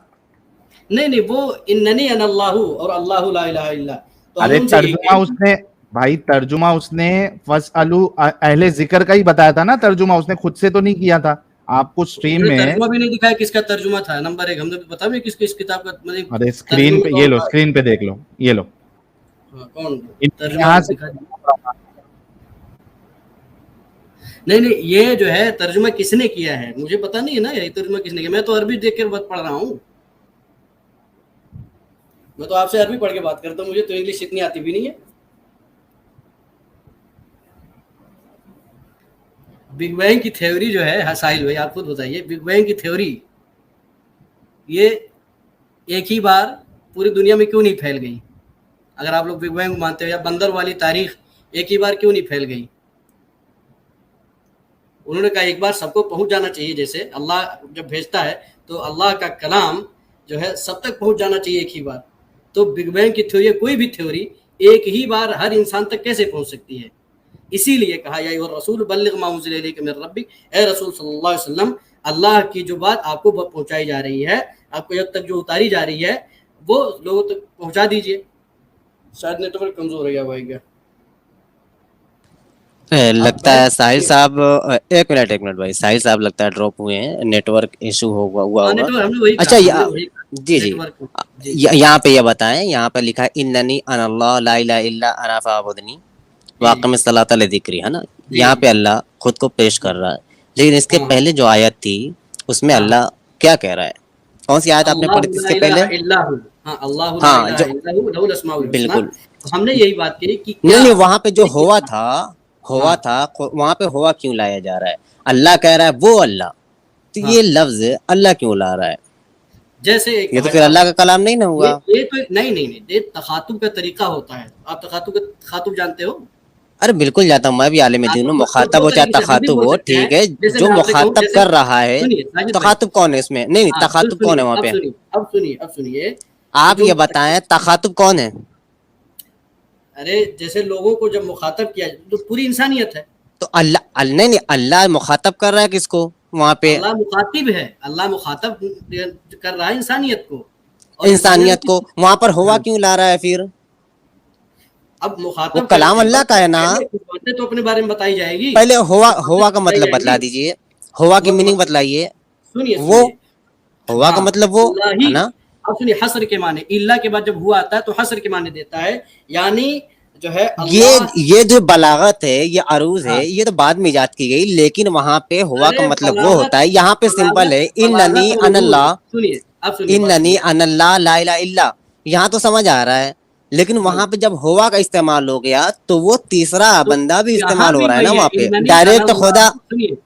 नहीं नहीं, वो इन्ननी अनल्लाहु और अल्लाहु ला इलाहा इल्ला, तो हम अरे उनसे यही तर्जुमा कहेंगे। उसने, भाई तर्जुमा उसने फसअलू अहले जिक्र का ही बताया था ना, तर्जुमा उसने खुद से तो नहीं किया था। आपको स्ट्रीम उन्होंने में, तर्जुमा भी नहीं दिखाया किसका तर्जुमा था। नंबर एक, हमने बता भी किस किताब का मतलब अरे तर्जुमे स्क्रीन में पे ये कौन लो, था। स्क्रीन पे देख लो, ये लो, हाँ, कौन तर्जुमा यहाँ से दिखा। नहीं नहीं, ये जो है तर्जुमा किसने किया है मुझे पता नहीं है ना, ये तर्जुमा किसने किया। मैं तो अरबी देख कर पढ़ रहा हूँ, मैं तो आपसे अरबी पढ़ के बात करता हूँ, मुझे तो इंग्लिश इतनी आती भी नहीं है। बिग बैंग की थ्योरी जो है, हाँ साहिल भाई आप खुद बताइए, बिग बैंग की थ्योरी ये एक ही बार पूरी दुनिया में क्यों नहीं फैल गई? अगर आप लोग बिग बैंग मानते हो, या बंदर वाली तारीख एक ही बार क्यों नहीं फैल गई? उन्होंने कहा एक बार सबको पहुंच जाना चाहिए, जैसे अल्लाह जब भेजता है तो अल्लाह का कलाम जो है सब तक पहुंच जाना चाहिए एक ही बार। तो बिग बैंग की थ्योरी, कोई भी थ्योरी एक ही बार हर इंसान तक कैसे पहुंच सकती है? इसीलिए कहा या रसूल बल्लिग मा उनज़िला इलैका मिन रब्बिक, ए रसूल सल्लल्लाहु अलैहि वसल्लम, अल्लाह की जो बात आपको पहुंचाई जा रही है, आपको जब तक जो उतारी जा रही है वो लोगों तक पहुंचा दीजिए। शायद नेटवर्क कमजोर है भाई क्या? लगता है साहिल साहब, एक मिनट भाई, साहिल साहब लगता है ड्रॉप हुए हैं, नेटवर्क इशू हुआ होगा। नेटवर्क हमने वही अच्छा, कहा, हमने वही कहा, जी जी, नेटवर्क जी। यहाँ पे ये बताएं, यहाँ पे लिखा है इन्ननी अनल्लाह ला इलाहा इल्ला अना फअबुदनी वाक़िम सलाता लिज़िक्री, है ना। जी यहाँ जी पे अल्लाह खुद को पेश कर रहा है, लेकिन इसके हाँ पहले जो आयत थी उसमें हाँ, अल्लाह क्या कह रहा है? कौन सी आयत आपने पढ़ी थी अल्लाहु ला इसके इलाहा पहले? इल्ला हु, हाँ अल्लाहु ला हाँ, इलाहा जो इल्ला हु लहुल अस्माउल हुस्ना। बिल्कुल, तो हमने यही बात कही कि नहीं क्या नहीं, वहां पे जो देखिए, हुआ हाँ था, हाँ, वहां पे हुआ क्यों लाया जा रहा है? अल्लाह कह रहा है वो अल्लाह, तो हाँ, ये लफ्ज अल्लाह क्यों ला रहा है? जैसे ये तो कहा फिर आप, अल्लाह का कलाम नहीं ना हुआ। ये तो नहीं नहीं नहीं, ये तखातुब का तरीका होता है। आप तखातुब जानते हो? अरे बिल्कुल जाता हूँ, मैं भी आलिम दीन हूँ। तो मुखातब दो हो चाहे तरीके से हम भी तखातुब बोल हो, सकते हैं। ठीक है, जैसे जो मैं आपसे कहूँ, मुखातब जैसे कर रहा है, सुनिए साजिद भाई, तखातुब कौन है इसमें? नहीं नहीं, हाँ तखातुब कौन सुनिए, है वहां अब पे? सुनिए, अब सुनिए कि आप जो ये बताएं, तखातुब कौन है? अरे जैसे लोगों को जब मुखातब किया तो पूरी इंसानियत है। तो नहीं नहीं, अल्लाह मुखातब कर रहा है किसको वहां पे? अल्लाह मुखातिब है, अल्लाह मुखातब कर रहा है इंसानियत को, और इंसानियत को वहां पर हुआ हाँ, क्यों ला रहा है फिर? अब वो मुखातब कलाम करते अल्लाह वक्त का है ना। पहले कुछ बातें तो अपने बारे में बताई जाएगी, पहले हुआ, कुछ बातें हुआ का बताई मतलब जाएंगी। बतला दीजिए, हुआ की हुआ का मीनिंग मतलब, बतलाइए। सुनिए वो सुनिए, हुआ का हाँ मतलब वो, अल्लाह है ही, ना। अब सुनिए, हसर के माने, इल्ला के बाद जब हुआ आता है तो हसर के माने देता है, यानी जो है ये अल्लाह, ये जो बलागत है, ये अरूज है, हाँ, ये तो बाद में इजाद की गई, लेकिन वहां पे हुआ का अरे मतलब वो बलागत, होता है। यहाँ पे सिंपल है, इन्ननी बलागत और उरूज, अनल्लाह, सुनिए अब सुनिए, बात इन्ननी सुनिए, अनल्लाह ला इलाहा इल्ला, यहाँ तो समझ आ रहा है। लेकिन हाँ, वहां पे जब हुआ का इस्तेमाल हो गया तो वो तीसरा तो बंदा भी यहाँ इस्तेमाल हो भी रहा है ना वही है, वहां पे, इन्ननी डायरेक्ट खुदा। अनल्लाहु, सुनिए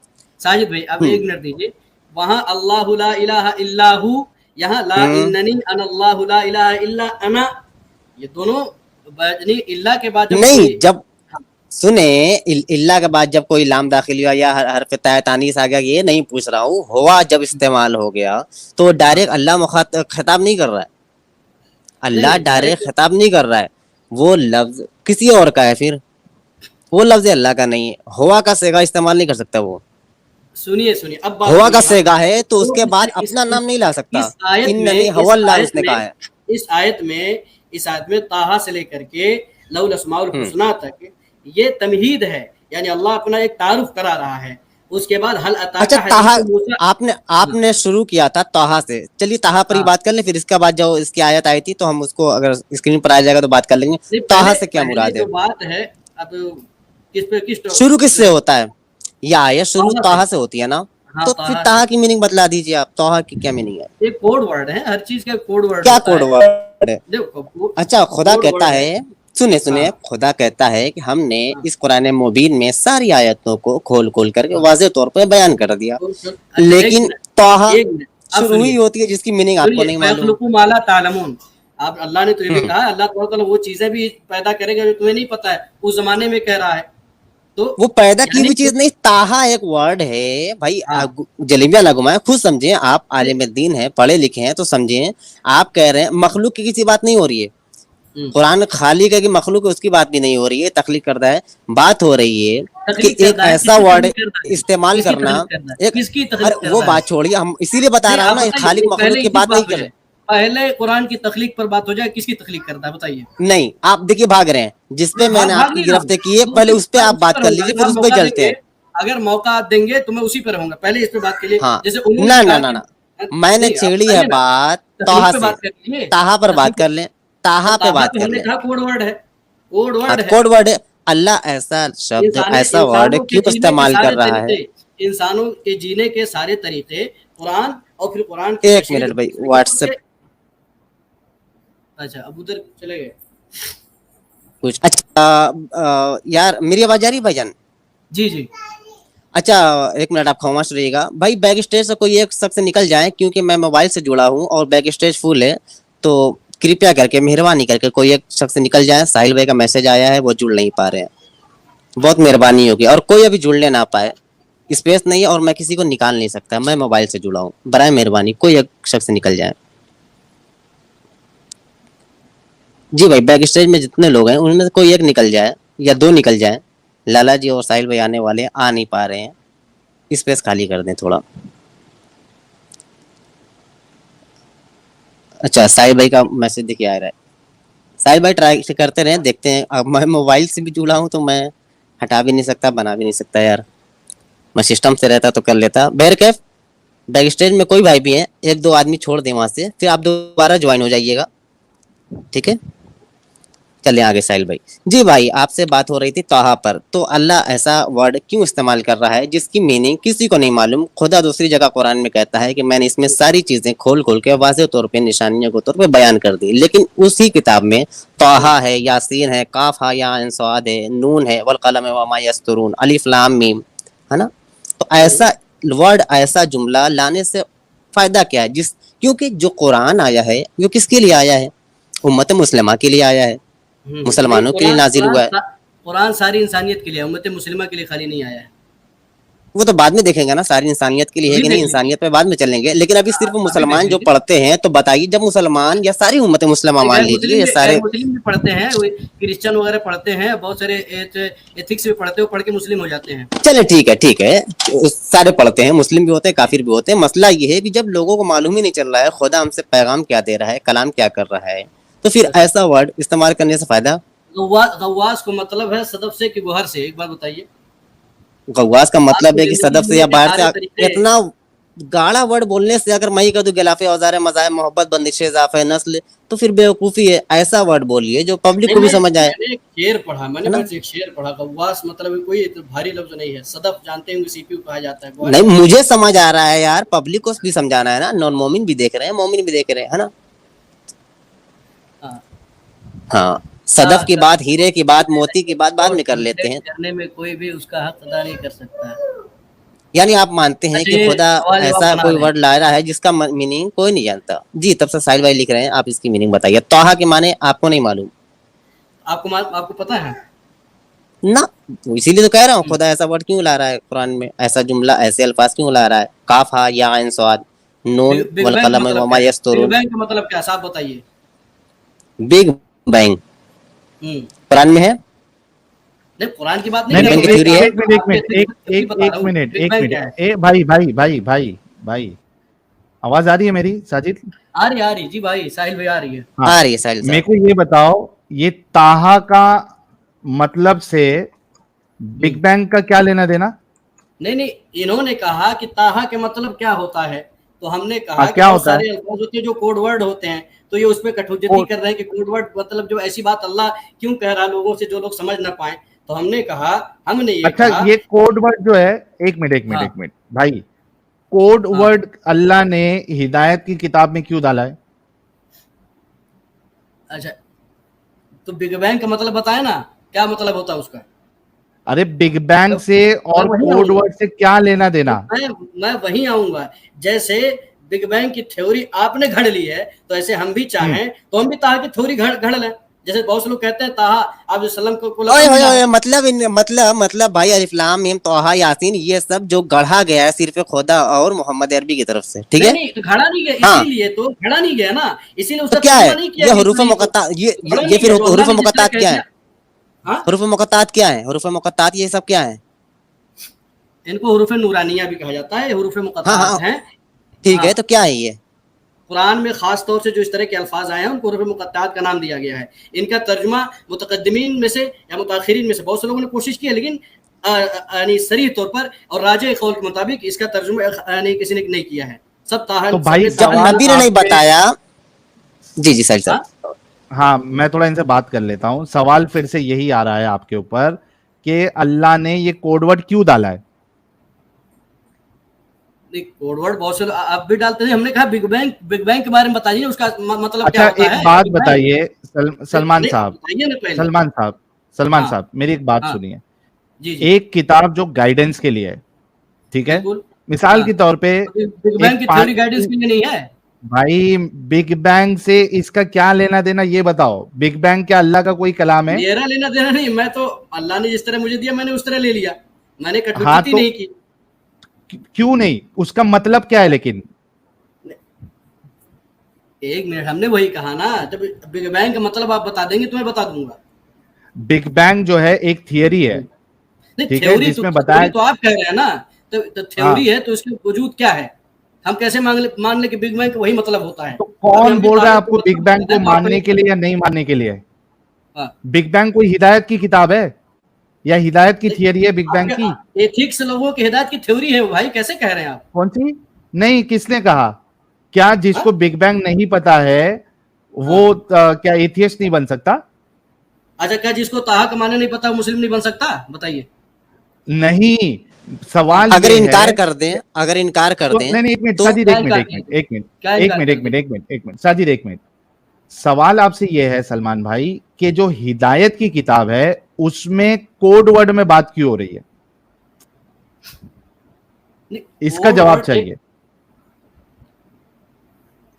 साजिद भाई, अब एक मिनट दीजिए, वहाँ अल्लाहु ला इलाहा इल्लाहु, यहाँ ला हम्म, इन्ननी अनल्लाहु ला इलाहा इल्ला अना, ये दोनों यानी इल्ला के बाद जब नहीं, कोई, जब सुने, इल्ला के बाद जब कोई लाम दाखिल हुआ या हरफ तानीस आ गया, ये नहीं पूछ रहा हूँ। हुआ जब इस्तेमाल हो गया तो हाँ, डायरेक्ट अल्लाह मुखातब खिताब नहीं कर रहा है, नहीं अल्लाह नहीं डायरेक्ट डायरेक्ट, खिताब नहीं कर रहा है, वो लफ्ज किसी और का है, फिर वो लफ्ज अल्लाह का नहीं है। हुआ का सेगा इस्तेमाल नहीं कर सकता वो, सुनिए सुनिए, अब बात हुआ का सुनिए आप। सेगा है तो तो उसके बाद अपना नाम नहीं ला सकता। इस आयत में, इन्ननी हवल्लाह उसने कहा है। इस आयत में, इस आयत में ताहा से लेकर के लहुल अस्माउल हम्म, हुस्ना तक ये तमहीद है, यानी अल्लाह अपना एक तारुफ करा रहा है। उसके बाद हल अता अच्छा, का ताहा, हदीस मूसा, आपने शुरू किया था ताहा से, चलिए ताहा पर ही हाँ, बात कर लें, फिर इसके बाद जो इसकी आयत आई थी तो हम उसको अगर स्क्रीन पर आ जाएगा तो बात कर लेंगे। नहीं ताहा पहले से क्या पहले मुराद जो है? बात है, अब किस पे किस शुरू किससे होता है? ये आयत शुरू ताहा से, ताहा से होती है ना। हाँ तो फिर ताहा से, ताहा की मीनिंग बतला दीजिए आप, ताहा की क्या मीनिंग है? एक कोड वर्ड है, हर चीज का कोड वर्ड क्या होता कोड है। वर्ड है? देखो अच्छा, खुदा कोड कहता वर्ड है, है सुने सुने, खुदा कहता है कि हमने इस कुरान मुबीन में सारी आयतों को खोल खोल करके वाज़ेह तौर पे बयान कर दिया, लेकिन ताहा शुरू ही होती है जिसकी मीनिंग आपको नहीं मालूम। यखलुकु मा ला तालमून, आप अल्लाह ने तो ये भी कहा अल्लाह ताला वो चीजें भी पैदा करेगा जो तुम्हें नहीं पता है, उस जमाने में कह रहा है। तो वो पैदा की हुई चीज नहीं, ताहा एक वर्ड है भाई, जलेबियां ना घुमाए, खुद समझे, आप आलिम दीन है, पढ़े लिखे हैं तो समझे। आप कह रहे हैं मखलूक की किसी बात नहीं हो रही है, कुरान खाली का कि मखलूक उसकी बात भी नहीं हो रही है, तखलीक करता है। बात हो रही है कि एक ऐसा वर्ड इस्तेमाल करना, एक वो बात छोड़िए, हम इसीलिए बता रहा हूँ ना, खालिक मखलूक की बात नहीं कर रहे। पहले कुरान की तखलीक पर बात हो जाए, किसकी तखलीक करता है बताइए? नहीं, आप देखिए भाग रहे हैं, जिसपे मैंने आपकी गिरफ्तार की है, पहले उस पे आप बात कर लीजिए, फिर उस पे जलते हैं। अगर मौका आप देंगे तो मैं उसी पर रहूंगा, पहले इस पे बात के लिए। हाँ, जैसे ना ना ना ना, मैंने छेड़ी है बात ताहा से, ताहा पर बात कर लें, ताहा पे बात कर लें। कोड वर्ड है, कोड वर्ड है, कोड वर्ड है। अल्लाह ऐसा शब्द, ऐसा वर्ड क्यों इस्तेमाल कर रहा है? इंसानों के जीने के सारे तरीके कुरान, और फिर कुरान। एक मिनट भाई, व्हाट्सएप, अच्छा अब उधर चले गए कुछ। अच्छा यार, मेरी आवाज आ रही है भाईजान? जी जी। अच्छा एक मिनट, आप खामोश रहिएगा भाई। बैक स्टेज से कोई एक शख्स निकल जाए, क्योंकि मैं मोबाइल से जुड़ा हूँ और बैक स्टेज फुल है, तो कृपया करके मेहरबानी करके कोई एक शख्स निकल जाए। साहिल भाई का मैसेज आया है, वो जुड़ नहीं पा रहे हैं, बहुत मेहरबानी होगी। और कोई अभी जुड़ने ना पाए, स्पेस नहीं है और मैं किसी को निकाल नहीं सकता, मैं मोबाइल से जुड़ा हूँ। बराए मेहरबानी कोई एक शख्स निकल जाए। जी भाई, बैक स्टेज में जितने लोग हैं उनमें से कोई एक निकल जाए या दो निकल जाए। लाला जी और साहिल भाई आने वाले, आ नहीं पा रहे हैं, स्पेस खाली कर दें थोड़ा। अच्छा, साहिल भाई का मैसेज देखिए आ रहा है। साहिल भाई ट्राई करते रहे, देखते हैं। अब मैं मोबाइल से भी जुड़ा हूँ तो मैं हटा भी नहीं सकता, बना भी नहीं सकता यार। मैं सिस्टम से रहता तो कर लेता। बहर कैफ, बैक स्टेज में कोई भाई भी है, एक दो आदमी छोड़ दें वहां से, फिर आप दोबारा ज्वाइन हो जाइएगा, ठीक है? चलिए आगे साहिल भाई। जी भाई, आपसे बात हो रही थी ताहा पर। तो अल्लाह ऐसा वर्ड क्यों इस्तेमाल कर रहा है जिसकी मीनिंग किसी को नहीं मालूम? खुदा दूसरी जगह कुरान में कहता है कि मैंने इसमें सारी चीजें खोल खोल के वाज़ेह तौर पे, निशानियों के तौर पे बयान कर दी, लेकिन उसी किताब में ताहा है, यासीन है, काफ है, या इंसाद है, नून है, वल कलम व मा यस्तरून, अलिफ लाम मीम, है ना? तो ऐसा वर्ड, ऐसा जुमला लाने से फायदा क्या है? क्योंकि जो कुरान आया है वो किसके लिए आया है? उम्मत मुस्लिमा के लिए आया है, मुसलमानों के लिए नाजिल हुआ है। कुरान सारी इंसानियत के लिए, उम्मत मुस्लिमा के लिए खाली नहीं आया है। वो तो बाद में देखेंगे ना, सारी इंसानियत के लिए है कि नहीं, इंसानियत पे बाद में चलेंगे। लेकिन अभी सिर्फ मुसलमान जो पढ़ते हैं, तो बताइए, जब मुसलमान या सारी उम्मत मुस्लिमा मान लीजिए, ये सारे मुस्लिम भी पढ़ते हैं, क्रिश्चियन वगैरह पढ़ते हैं, बहुत सारे एथिक्स भी पढ़ते हैं, पढ़ के मुस्लिम हो जाते हैं। चले ठीक है, ठीक है, सारे पढ़ते हैं, मुस्लिम भी होते हैं, काफिर भी होते हैं। मसला ये है कि जब लोगों को मालूम ही नहीं चल रहा है खुदा हमसे पैगाम क्या दे रहा है, कलाम क्या कर रहा है, तो फिर ऐसा वर्ड इस्तेमाल करने से फायदा? गव्वास को मतलब है सदफ से कि गुहर से? एक बार बताइए। गव्वास का मतलब है कि सदफ से या बाहर से? इतना गाढ़ा वर्ड बोलने से अगर मैं कह दूं गिलाफे औजार मज़ाहिब मोहब्बत बंदिश इज़ाफ़ा नस्ल, तो फिर बेवकूफ़ी है। ऐसा वर्ड बोलिए जो पब्लिक को भी समझ आए। एक शेर पढ़ा मैंने, बस एक शेर पढ़ा। गव्वास मतलब कोई भारी लफ्ज नहीं है। सदफ जानते होंगे सीपीयू कहा जाता है। नहीं, मुझे समझ आ रहा है यार, पब्लिक को भी समझाना है ना। नॉन मोमिन भी देख रहे हैं, मोमिन भी देख रहे हैं, है ना? हाँ, सदफ की बात, हीरे की बात, मोती की बात बाद में कर लेते हैं। करने में कोई भी उसका हक अदा नहीं कर सकता है। यानी आप मानते हैं कि खुदा ऐसा कोई वर्ड ला रहा है जिसका मीनिंग कोई नहीं जानता? जी, तब से साहिल भाई लिख रहे हैं, आप इसकी मीनिंग बताइए। तोहा के माने आपको नहीं मालूम? आपको पता है ना, इसीलिए तो कह रहा हूँ, खुदा ऐसा वर्ड क्यों ला रहा है कुरान में, ऐसा जुमला, ऐसे अल्फाज क्यों ला रहा है? काफा या इन स्वाद नून वल कलम व मा यस्तरून। बिग बैंग का मतलब क्या, साफ बताइए। बिग बैंग कुरान में है? नहीं, कुरान की बात नहीं, नहीं, एक मिनट, भाई आवाज आ रही है मेरी साजिद? आ रही जी भाई, साहिल भाई आ रही है। आ रही है साहिल साहब। मेरे को ये बताओ, ये ताहा का मतलब से बिग बैंग का क्या लेना देना? नहीं, इन्होंने कहा कि ताहा के मतलब क्या होता है, तो हमने कहा क्या होता है? सारे अल्फाज होते हैं जो कोड वर्ड होते हैं, तो ये उसमें कठोजती कर रहे हैं कि कोड वर्ड मतलब जो ऐसी बात अल्लाह क्यों कह रहा है लोगों से जो लोग समझ ना पाए। तो हमने ये अच्छा कहा, ये कोड वर्ड जो है, एक मिनट भाई, कोड वर्ड अल्लाह ने हिदायत की किताब में क्यों डाला है? अच्छा तो बिग बैंग का मतलब बताए ना, क्या मतलब होता है उसका? अरे बिग बैंग से और वही कोड आऊंगा। वर्ड से क्या लेना देना? मैं वहीं आऊंगा। जैसे बिग बैंग की थ्योरी आपने घड़ ली है, तो ऐसे हम भी चाहें तो हम भी ताहा की थ्योरी घड़ लें। जैसे बहुत से लोग कहते हैं ताहा आप सल्लम को ओए लकब होए मिला है। होए, मतलब भाई अलिफ लाम मीम तोहा यासीन ये सब जो गढ़ा गया है सिर्फ खुदा और मोहम्मद अरबी की तरफ से, ठीक नहीं है? नहीं, घड़ा नहीं गया, हाँ, इसीलिए तो घड़ा नहीं गया ना, इसीलिए तो उसका क्या तर्जुमा है नहीं किया ये गया इस हुरूफ नहीं को। मुकत्ता? घड़ा ये नहीं फिर गया, जो अल्लाह हुरूफ ने जिस तरह मुकत्तात कह क्या दिया। है? हाँ, हुरूफ मुकत्तात क्या है? हुरूफ मुकत्तात ये सब क्या है? इनको हुरूफ नूरानिया भी कहा जाता है, हुरूफ हाँ मुकत्तात हाँ, हैं। ठीक हाँ, है, तो क्या है ये? कुरान में खास तौर से जो इस तरह के अल्फाज आए हैं उनको हुरूफ मुकत्तात का नाम दिया गया है। इनका तर्जुमा मुतकद्दिमीन में से या मुताखिरीन में से बहुत से लोगों ने कोशिश की है, लेकिन यानी सरीह तौर पर और राजे कौल के मुताबिक इसका तर्जुमा यानी किसी ने नहीं किया है। सब ताहा तो भाई सबने जब ताहा सवाल नबी ने नहीं आपसे, बताया। जी साहिल हाँ, साहब। हाँ मैं थोड़ा इनसे बात कर लेता हूँ। सवाल फिर से यही आ रहा है आपके ऊपर कि अल्लाह ने ये कोडवर्ड क्यों डाला है? कोडवर्ड बहुत से आप भी डालते हैं। हमने कहा बिग बैंग के बारे में बताइए, उसका मतलब क्या अच्छा होता एक है बात बिग बैंग? बताइए सलमान नहीं, आप साहब, बताइए ना पहले। सलमान हाँ साहब मेरी एक बात हाँ, सुनिए। जी जी, एक किताब जो गाइडेंस के लिए है, ठीक है, बिल्कुल। मिसाल हाँ, के तौर पे तो बिग बैंग एक की थ्योरी गाइडेंस पानी, के लिए नहीं है। भाई बिग बैंग से इसका क्या लेना देना ये बताओ? बिग बैंग क्या अल्लाह का कोई कलाम है? मेरा लेना देना नहीं, मैं तो अल्लाह ने जिस तरह मुझे दिया मैंने उस तरह ले लिया, मैंने हाँ कटुती तो नहीं की। क्यों नहीं? उसका मतलब क्या है लेकिन? एक मिनट, हमने वही कहा ना, जब बिग बैंग का मतलब आप बता देंगे तो मैं बता दूंगा। बिग बैंग जो है एक थियरी है, नहीं, ठीक है, थ्योरी जिसमें थ्योरी बताया, तो आप कह रहे हैं ना, तो थ्योरी हाँ है तो इसका वजूद क्या है? हम कैसे मान ले कि बिग बैंग का वही मतलब होता है? तो अभी कौन हम भी बोल रहा है तारीफ आपको को बिग मतलब बैंग बताते को हैं तो आप मानने के लिए या नहीं मानने के लिए? हाँ, बिग बैंग कोई हिदायत की किताब है या हिदायत की थियरी है बिग बैंग की? एथिक्स लोगों की हिदायत की थ्योरी है वो, भाई कैसे कह रहे हैं आप? कौन सी? नहीं, किसने कहा? क्या हाँ जिसको बिग बैंग नहीं पता है वो हाँ, क्या एथियस्ट नहीं बन सकता? अच्छा, क्या जिसको ताहा का माने नहीं पता वो मुस्लिम नहीं बन सकता? बताइए। नहीं, हाँ, सवाल अगर ये इनकार है, कर दें, अगर इनकार कर तो दें नहीं नहीं, एक मिनट तो साजिद, क्या एक मिनट इनकार एक मिनट करेंगे? एक मिनट क्या एक इनकार मिनट एक करेंगे? मिनट एक मिनट एक मिनट साजिद, एक मिनट। सवाल आपसे ये है सलमान भाई कि जो हिदायत की किताब है उसमें कोड वर्ड में बात क्यों हो रही है? नहीं, इसका कोड जवाब वर्ड एक, चाहिए।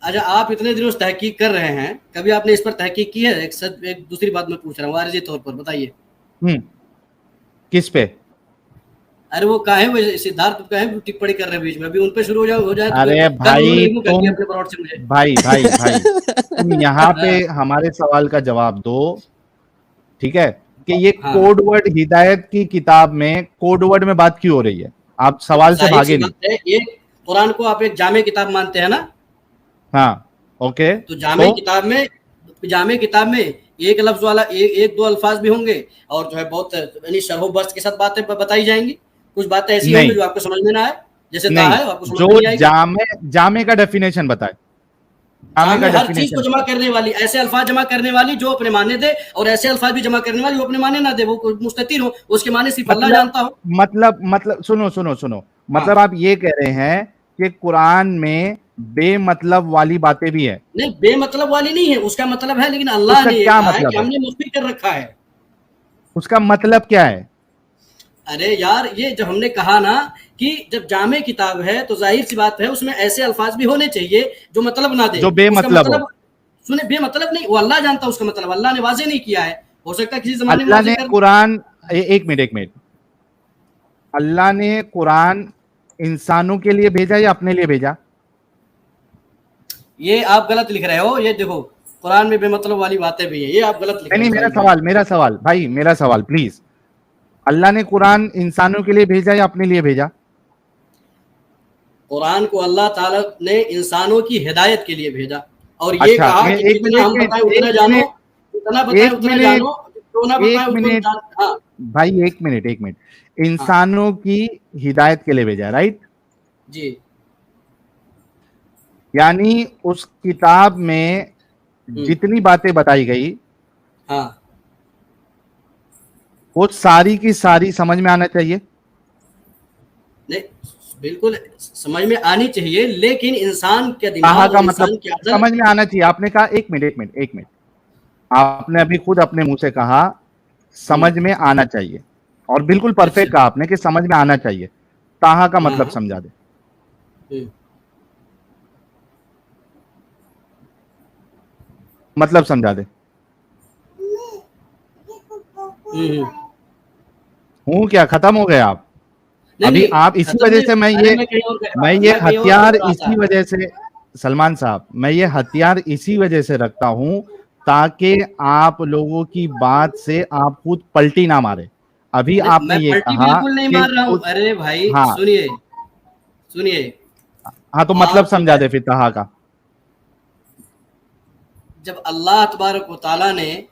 अच्छा, आप इतने दिनों से तहकीक कर रहे हैं, कभी आपने इस पर तहकीक की है? एक दूसरी बात मैं पूछ रहा हूँ वारिजी तौर पर, बताइए। किस पे? अरे वो काहे वो सिद्धार्थ काहे टिप्पणी कर रहे हैं बीच में? अभी उन पे शुरू हो जाए तो अरे कल उन्होंने भाई रिमूव कर दिया तुम, अपने प्लॉट से मुझे। भाई भाई भाई तुम यहाँ पे हमारे सवाल का जवाब दो, ठीक है, कि ये हाँ, कोड वर्ड हिदायत की किताब में कोड वर्ड में बात क्यों हो रही है? आप सवाल से जाहिर सी भागे नहीं। बात है, एक कुरान को आप एक जामे किताब मानते हैं ना, हाँ, ओके, तो जामे किताब में एक लफ्ज वाला एक दो अल्फाज भी होंगे और जो है बहुत यानी शरह बस्त के साथ बातें बताई जाएंगी। कुछ बातें ऐसी होंगी नहीं जो आपको समझ में ना आए, जैसे ता नहीं, है आपको समझ में जो नहीं आएगी। जामे का डेफिनेशन बताए, जामे का जामे हर चीज को डेफिनेशन। जमा करने वाली, ऐसे अल्फाज जमा करने वाली जो अपने माने दे, और ऐसे अल्फाज भी जमा करने वाली वो अपने माने ना दे, वो मुस्ततिर हो, उसके माने सिर्फ अल्लाह मतलब जानता हो। मतलब सुनो सुनो सुनो, मतलब हाँ, आप ये कह रहे हैं कि कुरान में बेमतलब वाली बातें भी है? नहीं बेमतलब वाली नहीं है, उसका मतलब है, लेकिन अल्लाह उसका ने ये क्या कहा है कि मतलब है? हमने मुख्फी कर रखा है। उसका मतलब क्या है? अरे यार, ये जब हमने कहा ना कि जब जामे किताब है तो जाहिर सी बात है उसमें ऐसे अल्फाज भी होने चाहिए जो मतलब ना दे। जो उसका बेमतलब हो? मतलब सुने, बेमतलब नहीं, वो अल्लाह जानता है उसका मतलब, अल्लाह ने वाजे नहीं किया है, हो सकता है किसी जमाने में अल्लाह वाजे ने कर। कुरान, एक मिनट, अल्लाह ने कुरान इंसानों के लिए भेजा या अपने लिए भेजा? ये आप गलत लिख रहे हो, ये देखो कुरान में बेमतलब वाली बातें भी है, ये आप गलत लिख नहीं रहे नहीं, हो मेरा साहिल भाई। सवाल, मेरा सवाल भाई, मेरा सवाल प्लीज, अल्लाह ने कुरान इंसानों के लिए भेजा या अपने लिए भेजा? कुरान को अल्लाह ताला ने इंसानों की हिदायत के लिए भेजा, और ये अच्छा, कहा कि एक जितना हम बताएं मिनट उतना एक जानो, मिनट जितना बताएं एक उतना मिनट जानो, जो ना एक बताएं उसको मिनट जान। हाँ भाई, एक मिनट, हाँ, इंसानों की हिदायत के लिए भेजा, राइट? जी, यानी उस किताब में जितनी बातें बताई गई हाँ, वो सारी की सारी समझ में आना चाहिए। नहीं बिल्कुल समझ में आनी चाहिए, लेकिन इंसान के ताहा दिमाग का और मतलब इंसान की अकल। समझ में आना चाहिए। आपने कहा एक मिनट, आपने अभी खुद अपने मुंह से कहा समझ में आना चाहिए, और बिल्कुल परफेक्ट कहा आपने कि समझ में आना चाहिए। ताहा का मतलब समझा दे। मतलब समझा दे। हूं क्या, खत्म हो गए आप? अभी आप इसी वजह से मैं ये हथियार इसी वजह से, सलमान साहब, मैं ये हथियार इसी वजह से रखता हूं ताकि आप लोगों की बात से आप खुद पलटी ना मारे। अभी आपने ये कहा बिल्कुल नहीं मार रहा हूं। अरे भाई सुनिए सुनिए, हाँ तो मतलब समझा दे फिर ताहा का। जब अल्लाह तबारक व तआला ने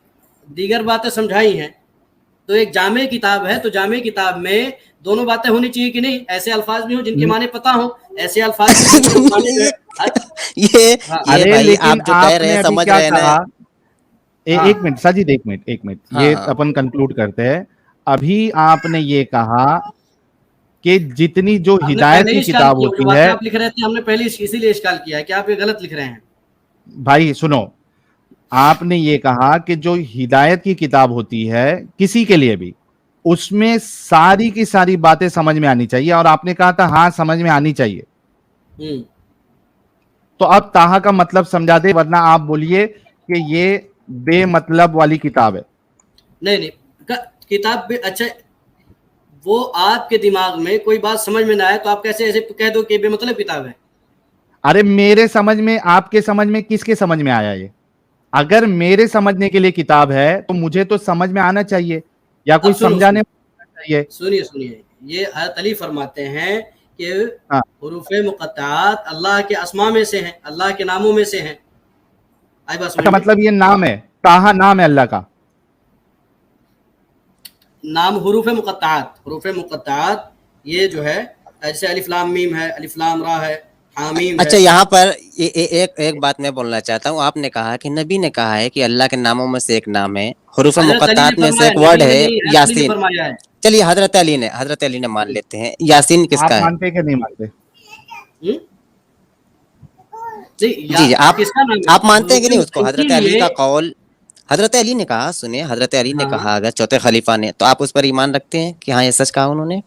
दीगर बातें समझाई हैं तो एक जामे किताब है, तो जामे किताब में दोनों बातें होनी चाहिए कि नहीं? ऐसे अल्फाज भी हो जिनके माने पता हो, ऐसे अल्फाज ये भाई आप जो कह रहे हैं समझ रहे हैं ना। एक मिनट साजिद, एक मिनट ये अपन कंक्लूड करते हैं। अभी आपने ये कहा कि जितनी जो हिदायत की किताब होती है, आप लिख रहे थे, हमने पहले इसीलिए इश्काल किया है कि आप ये गलत लिख रहे हैं। भाई सुनो, आपने ये कहा कि जो हिदायत की किताब होती है किसी के लिए भी, उसमें सारी की सारी बातें समझ में आनी चाहिए, और आपने कहा था हाँ समझ में आनी चाहिए। तो अब ताहा का मतलब समझा दे, वरना आप बोलिए कि ये बेमतलब वाली किताब है। नहीं किताब भी अच्छा, वो आपके दिमाग में कोई बात समझ में ना आए तो आप कैसे ऐसे कह दो कि बेमतलब किताब है? अरे मेरे समझ में, आपके समझ में, किसके समझ में आया ये? अगर मेरे समझने के लिए किताब है तो मुझे तो समझ में आना चाहिए, या कोई समझाने चाहिए। सुनिए, ये हज़रत अली फरमाते हैं कि हुरूफ़े मुक़त्तआत अल्लाह के अस्मा में से हैं, अल्लाह के नामों में से हैं। अच्छा, मतलब ये नाम है, ताहा नाम है अल्लाह का? नाम हुरूफ़े मुक़त्तआत ये जो है, जैसे अलिफ लाम मीम है, अलिफ लाम रा है, हामीम। अच्छा, यहाँ पर एक बात मैं बोलना चाहता हूँ। आपने कहा कि नबी ने कहा है कि अल्लाह के नामों में से एक नाम है, हुरूफ़ मुक़त्तआत में से एक वर्ड है यासीन। चलिए हजरत अली ने मान लेते हैं, यासीन किसका है? आप मानते कि नहीं मानते? जी आप मानते हैं कि नहीं उसको? हजरत अली का कौल, हजरत अली ने कहा, सुनिए, हजरत अली ने कहा अगर चौथे खलीफा ने, तो आप उस पर ईमान रखते हैं कि हाँ ये सच कहा उन्होंने?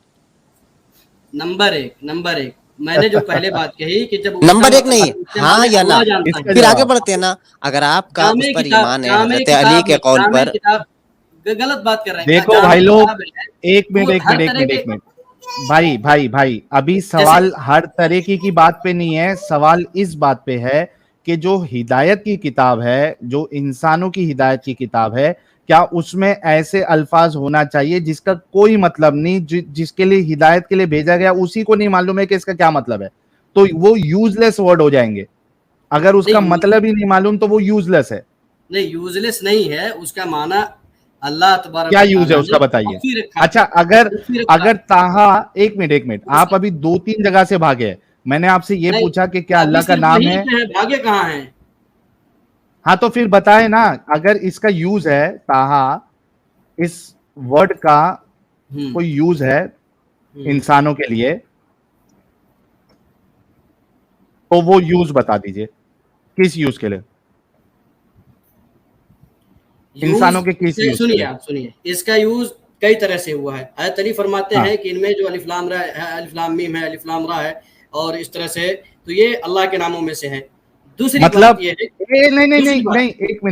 नंबर एक मैंने जो पहले बात कही कि जब नंबर एक नहीं, हाँ या ना, फिर आगे बढ़ते हैं ना। अगर आपका उस पर ईमान है हजरत अली के कौल पर, गलत बात कर रहे हैं। देखो भाई लोग, एक मिनट भाई, अभी सवाल हर तरीके की बात पे नहीं है, सवाल इस बात पे है कि जो हिदायत की किताब है, जो इंसानों की हिदायत की किताब है, क्या उसमें ऐसे अल्फाज होना चाहिए जिसका कोई मतलब नहीं, जिसके लिए हिदायत के लिए भेजा गया उसी को नहीं मालूम है कि इसका क्या मतलब है, तो वो यूजलेस वर्ड हो जाएंगे। अगर उसका मतलब ही नहीं मालूम तो वो यूजलेस है। नहीं, यूजलेस नहीं है, उसका माना अल्लाह तबारक क्या यूज है उसका बताइए। अच्छा, अगर ताहा, एक मिनट, आप अभी 2-3 जगह से भागे। मैंने आपसे ये पूछा कि क्या अल्लाह का नाम है, भागे कहाँ है? हाँ तो फिर बताए ना, अगर इसका यूज है ताहा, इस वर्ड का कोई यूज है इंसानों के लिए, तो वो यूज बता दीजिए, किस यूज के लिए, इंसानों के किस यूज? सुनिए, इसका यूज कई तरह से हुआ है। हज़रत अली फरमाते हैं कि इनमें जो अलिफ लाम रा है, अलिफ लाम मीम है, अलिफ लाम रा है, और इस तरह से, तो ये अल्लाह के नामों में से है। दूसरी मतलब बात ये है, नहीं, एक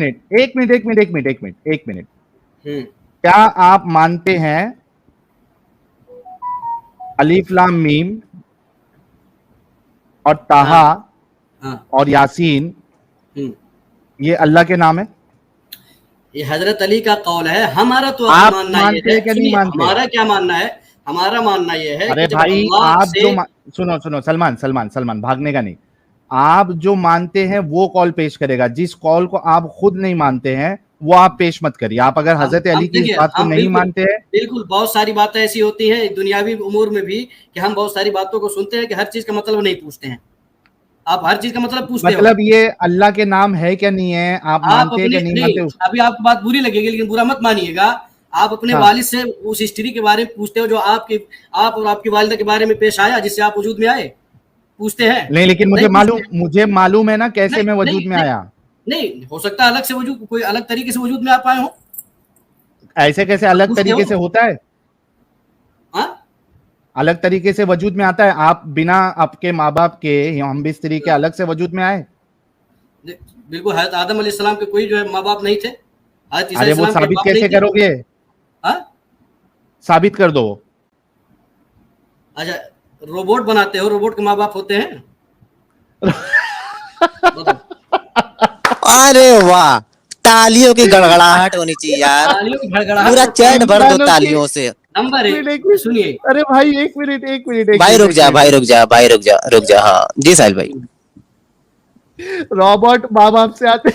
मिनट, क्या आप मानते हैं अलिफ लाम मीम और ताहा और यासीन ये अल्लाह के नाम है? ये हजरत अली का कौल है। हमारा तो आप मानना मानते हैं कि नहीं मानते? हमारा क्या मानना है? हमारा मानना ये है, अरे भाई आप जो सुनो सलमान, भागने का नहीं। आप जो मानते हैं वो कॉल पेश करेगा, जिस कॉल को आप खुद नहीं मानते हैं वो आप पेश मत करिए। आप अगर हजरत अली की इस बात को नहीं मानते हैं, बिल्कुल, बहुत सारी बातें ऐसी होती हैं दुनियावी उमूर में भी कि हम बहुत सारी बातों को सुनते हैं कि हर चीज का मतलब नहीं पूछते हैं। आप हर चीज का मतलब पूछते हैं, मतलब ये अल्लाह के नाम है क्या नहीं है, आप मानते हैं कि नहीं मानते? अभी आपको बात बुरी लगेगी लेकिन बुरा मत मानिएगा। आप अपने वालिद से उस हिस्ट्री के बारे में पूछते हो जो आप और आपकी वालिदा के बारे में पेश आया, जिससे आप वजूद में आए, पूछते हैं? नहीं, लेकिन मुझे मालूम है ना कैसे मैं वजूद में आया। नहीं हो सकता है अलग से वजूद, कोई अलग तरीके से वजूद में आप आए हो। ऐसे कैसे अलग पूछते तरीके हो? से होता है? हाँ अलग तरीके से वजूद में आता है? आप बिना आपके माँ बाप के हम बिस्तरी के अलग से वजूद में आए? बिल्कुल, हज़रत आदम अलैहिस्सलाम के कोई जो है माँ बाप नहीं थे, हज़रत ईसा अरे वो अलैहिस्सलाम के साबित बाप कैसे नहीं थे। करोगे? हाँ साबित कर दो। अच्छा, रोबोट बनाते हो, रोबोट के माँ बाप होते हैं? बताओ। अरे वाह, तालियों की गड़गड़ाहट होनी चाहिए यार, तालियों की गड़गड़ाहट पूरा और चैट भर दो इंसानों की तालियों से। नंबर एक एक, मिनट, सुनिए। अरे भाई एक मिनट एक मिनट एक भाई मिनट रुक एक जा, मिनट। भाई रुक जा, भाई रुक जा, रुक जा। हाँ जी साहिल भाई। रॉबर्ट माँ बाप से आते।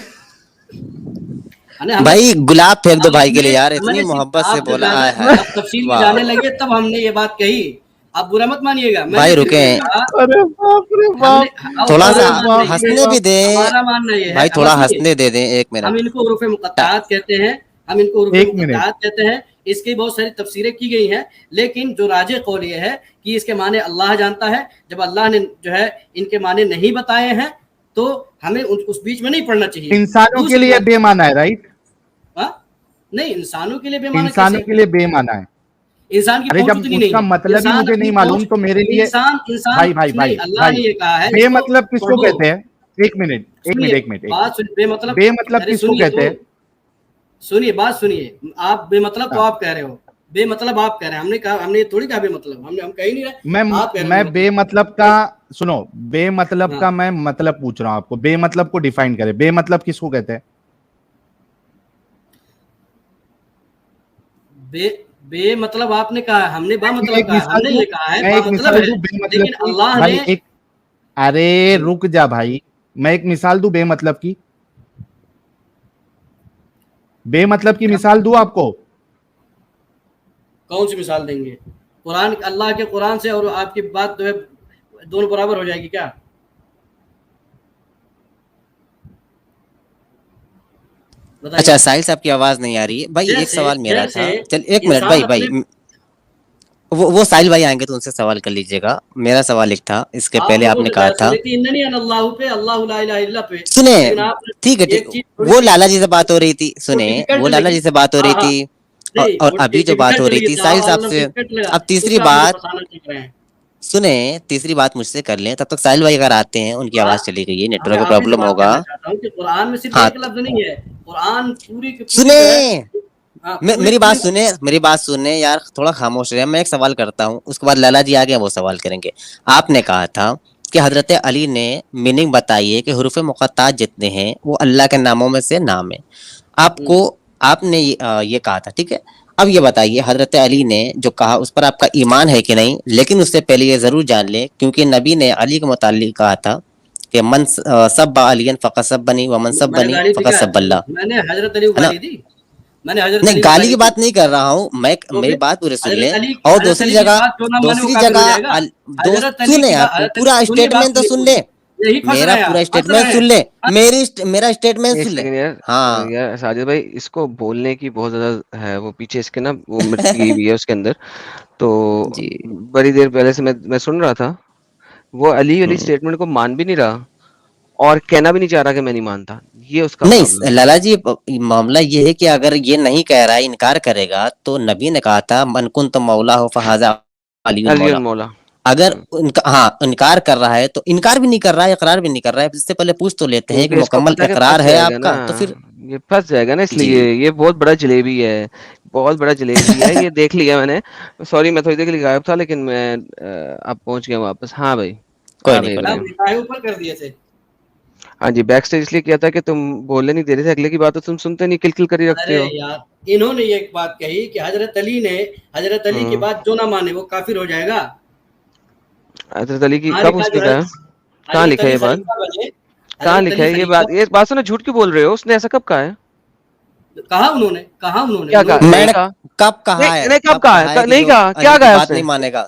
भाई गुलाब फेंक दो भाई के लिए यार, इतनी मैंने मोहब्बत से आप जब बोला। ज्यादा आय हाय, तफसील में वाह। जाने लगे तब हमने ये बात कही, आप बुरा मत मानिएगा। मैंने भाई फिर रुके, कहा, अरे बाप रे हमने बाप, थोड़ा अरे सा हमारा मानना बाप ये रे हंसने है, भी बाप। दे हमारा मानना ये है, भाई, थोड़ा सुनिए, हंसने दे दें, एक हम मिनट। इनको हुरूफ मुक़त्तआत कहते हैं, हम इनको हुरूफ एक मिनट। मुक़त्तआत कहते हैं। इसकी बहुत सारी तफसीरें की गई हैं, लेकिन जो राजे कौल ये है कि इसके माने अल्लाह जानता है। जब अल्लाह ने जो है इनके माने नहीं बताए हैं तो हमें उस बीच में नहीं पढ़ना चाहिए। इंसानों के दूसरी लिए बात, बेमाना है, राइट? हाँ? नहीं, इंसानों के लिए बेमाना इंसानों कैसे? के लिए बेमाना है। इंसान की अरे पहुंच जब उतनी उसका नहीं है। मतलब ही इंसान मुझे अपनी नहीं मालूम पहुंच, तो मेरे लिए इंसान भाई भाई नहीं, भाई अल्लाह ने भाई ये कहा है इसको बेमतलब किसको पढ़ो। कहते हैं? एक मिनट एक सुनिए मिनट एक मिनट एक बात, सुन बेमतलब, बेमतलब अरे किसको सुनिए कहते तो, हैं? सुनिए बात सुनिए। आप बेमतलब तो हाँ, आप कह रहे हो, बेमतलब आप कह रहे हैं। हमने कहा, हमने ये थोड़ी कहा बेमतलब, हम कह ही नहीं रहे, मैं आप कह रहे हो मैं बेमतलब। बेमतलब का, सुनो, बेमतलब हाँ, का मैं मतलब पूछ रहा हूं आपको। बेमतलब को डिफाइन करें, बेमतलब किसको कहते हैं? बेमतलब आपने कहा, हमने मैं बामतलब एक कहा है, मिसाल हमने दूं, ये कहा है मैं एक बामतलब मिसाल है, दूं बेमतलब लेकिन की अल्लाह भाई। ने, एक, अरे रुक जा भाई, मैं एक मिसाल दूं बेमतलब की। बेमतलब की मिसाल दूं आपको? कौन सी मिसाल देंगे? कुरान, अल्लाह के कुरान से और आपकी बात जो है दोनों बराबर हो जाएगी क्या? अच्छा बताइए। साहिल साहब की आवाज नहीं आ रही है भाई, एक जैसे सवाल मेरा जैसे था। चल एक मिनट इंसान भाई, भाई अपने, वो साहिल भाई आएंगे तो उनसे सवाल कर लीजिएगा। मेरा सवाल एक था, इसके आप पहले लोगों आपने ने कहा बहस हो था। रही थी इन्ननी अन अल्लाह पे, अल्लाह ला इलाहा इल्ला पे, सुने, लेकिन आप ठीक है ठीक, एक चीज थोड़ी वो सी लाला जी से बात हो रही थी, वो सुने, डिफिकल्ट वो लाला जी लगी। से बात हो हाँ रही हाँ, थी, नहीं और वो अभी जो बात डिफिकल्ट हो रही लगी, थी साहिल दावा साहब वाला से। डिफिकल्ट लगा, अब तीसरी उसमें आप मुझे बात फंसाना चाह रहे हैं। सुने, तीसरी बात मुझसे कर लें, तब तक साहिल भाई अगर आते हैं, उनकी आवाज बात, चली गई है, मैं नेटवर्क का आप ही से प्रॉब्लम बात होगा। करना चाहता हूँ कि कुरान में सिर्फ हाँ एक लफ्ज नहीं है, कुरान पूरी की पूरी सुने, जो है, हाँ, पूरी मेरी बात पूरी। सुने, मेरी बात सुने यार, थोड़ा खामोश रहे। मैं एक सवाल करता हूँ, उसके बाद लाला जी आ गए, वो सवाल करेंगे। आपने कहा था कि हजरत अली ने मीनिंग बताइए कि हुरूफ मुक़त्तात जितने हैं वो अल्लाह के नामों में से नाम है। आपको, आपने ये कहा था, ठीक है। अब ये बताइए, हजरत अली ने जो कहा उस पर आपका ईमान है कि नहीं? लेकिन उससे पहले ये जरूर जान लें, क्योंकि नबी ने अली के मुताल्लिक कहा था कि मन सब्बा अलियन फ़क़त सब्बनी व मन मैंने सब्बनी गाली दी फ़क़त क्या? सब्बल्लाह। मैंने हजरत अली को है ना? गाली दी? मैंने हजरत नहीं, अली को गाली गाली की दी? बात नहीं कर रहा हूँ मैं, तो मेरी फिर बात पूरी सुन हजरत लें। अली, और हजरत दूसरी अली की जगह, बात जो ना माने वो दूसरी काफिर हो जगह जाएगा। दोस्त हजरत अली सुने की यार, बात, हजरत अली, पूरा सुनिए बात स्टेटमेंट तो सुनिए सुन पूरी, ले। यही फंस मेरा रहे हैं पूरा आप, फंस स्टेटमेंट रहे सुन हैं। ले, मेरा स्टेटमेंट एक सुन ले। सेकंड यार, हाँ यार साजिद भाई, इसको बोलने की बहुत ज्यादा है, वो पीछे इसके ना वो मिर्ची गई हुई है उसके अंदर। तो जी। बड़ी देर पहले से मैं सुन रहा था, वो अली वाली स्टेटमेंट को मान भी नहीं रहा और कहना भी नहीं चाह रहा कि मैं नहीं मानता। ये उसका प्रॉब्लम नहीं है। लाला जी, मामला ये है कि अगर ये नहीं कह रहा है, इनकार करेगा, तो नबी ने कहा था मन कुन तो मौला हो फहाजा अली अली मौला। मौला। अगर उनका, हाँ, इनकार कर रहा है तो इनकार भी नहीं कर रहा है, इकरार भी नहीं कर रहा है। इससे पहले पूछ तो लेते हैं कि क्योंकि इसको मुकम्मल पता है कि इकरार फंस है जाएगा ना, आपका, तो फिर। ये फंस जाएगा ना, जी इसलिए ये बहुत बड़ा जलेबी है, बहुत बड़ा जलेबी है। ये देख लिया मैंने। सॉरी, मैं थोड़ी देर के लिए गायब था, लेकिन मैं अब पहुंच गया वापस। हाँ भाई, कोई हाँ नहीं, भाई कोई मैं नहीं। इब्राहिम। निकाह ऊपर कर दिए थे। हाँ जी, बैक स्टेज इसलिए किया था कि तुम बोलने नहीं दे रहे थे, अगले की बात तो तुम सुनते नहीं, किल कर ही रखते अरे हो। यार, इन्होंने ये एक बात कही कि हजरत अली ने, हजरत अली की बात जो ना माने वो काफिर हो जाएगा। हजरत अली की कहाँ कब लिखा उसने जो है, कहा? कहाँ हजरत लिखा है अली ये बात? खलीफा बने, कहाँ हजरत लिखा अली है ये खलीफा, बात? ये बात सुनो, झूठ क्यों बोल रहे हो? उसने ऐसा कब कहा है? कहा उन्होंने, कहा उन्होंने, क्या कहा? उन्होंने नहीं मैंने कहा। कब कहा नहीं है, नहीं, कब कब कहा कहा है है? कि नहीं जो कहा। क्या अली की कहा है बात उसने? नहीं मानेगा?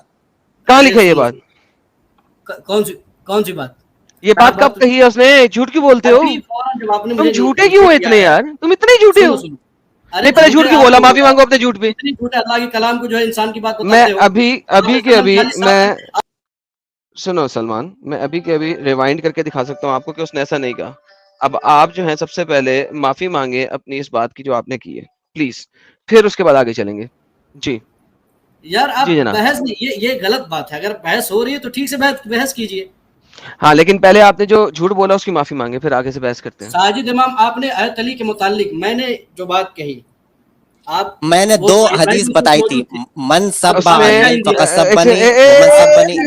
कहाँ अरे लिखा है ये सुनो बात? कौन सी बात? ये बात कब कही है उसने? झूठ क्यों बोलते हो? अभी फौरन जब आपने तुम मुझे झूठे क्यों हो रिपीट किया इतने है, यार? तुम इतने ही झूठे हो। सुनो, अरे नहीं, पहले झूठ झूठे क्यों आप बोला? लोग माफी हो, मांगो अपने झूठ पे। इतनी झूठे अल्लाह के कलाम को जो है इंसान की बात मैं बताते हो। अभी अभी के सल्लम अभी 40 साल मैं तक सुनो सलमान, मैं अभी के अभी रिवाइंड करके दिखा सकता हूँ आपको कि उसने ऐसा नहीं कहा। اب آپ جو ہیں سب سے پہلے معافی مانگے اپنی اس بات کی جو آپ نے کی ہے پلیز, پھر اس کے بعد آگے چلیں گے. جی یار آپ جی جناب. بحث نہیں, یہ غلط بات ہے. اگر بحث ہو رہی ہے تو ٹھیک سے بحث کیجیے. ہاں لیکن پہلے آپ نے جو جھوٹ بولا اس کی معافی مانگے, پھر آگے سے بحث کرتے ہیں. ساجد امام, آپ نے آیت علی کے متعلق میں نے جو بات کہی, آپ میں نے وہ 2 صحیح حدیث میں بتائی تھی, موجود تھی. من سب اس آپ میں علی نے فقط ساجد سبنی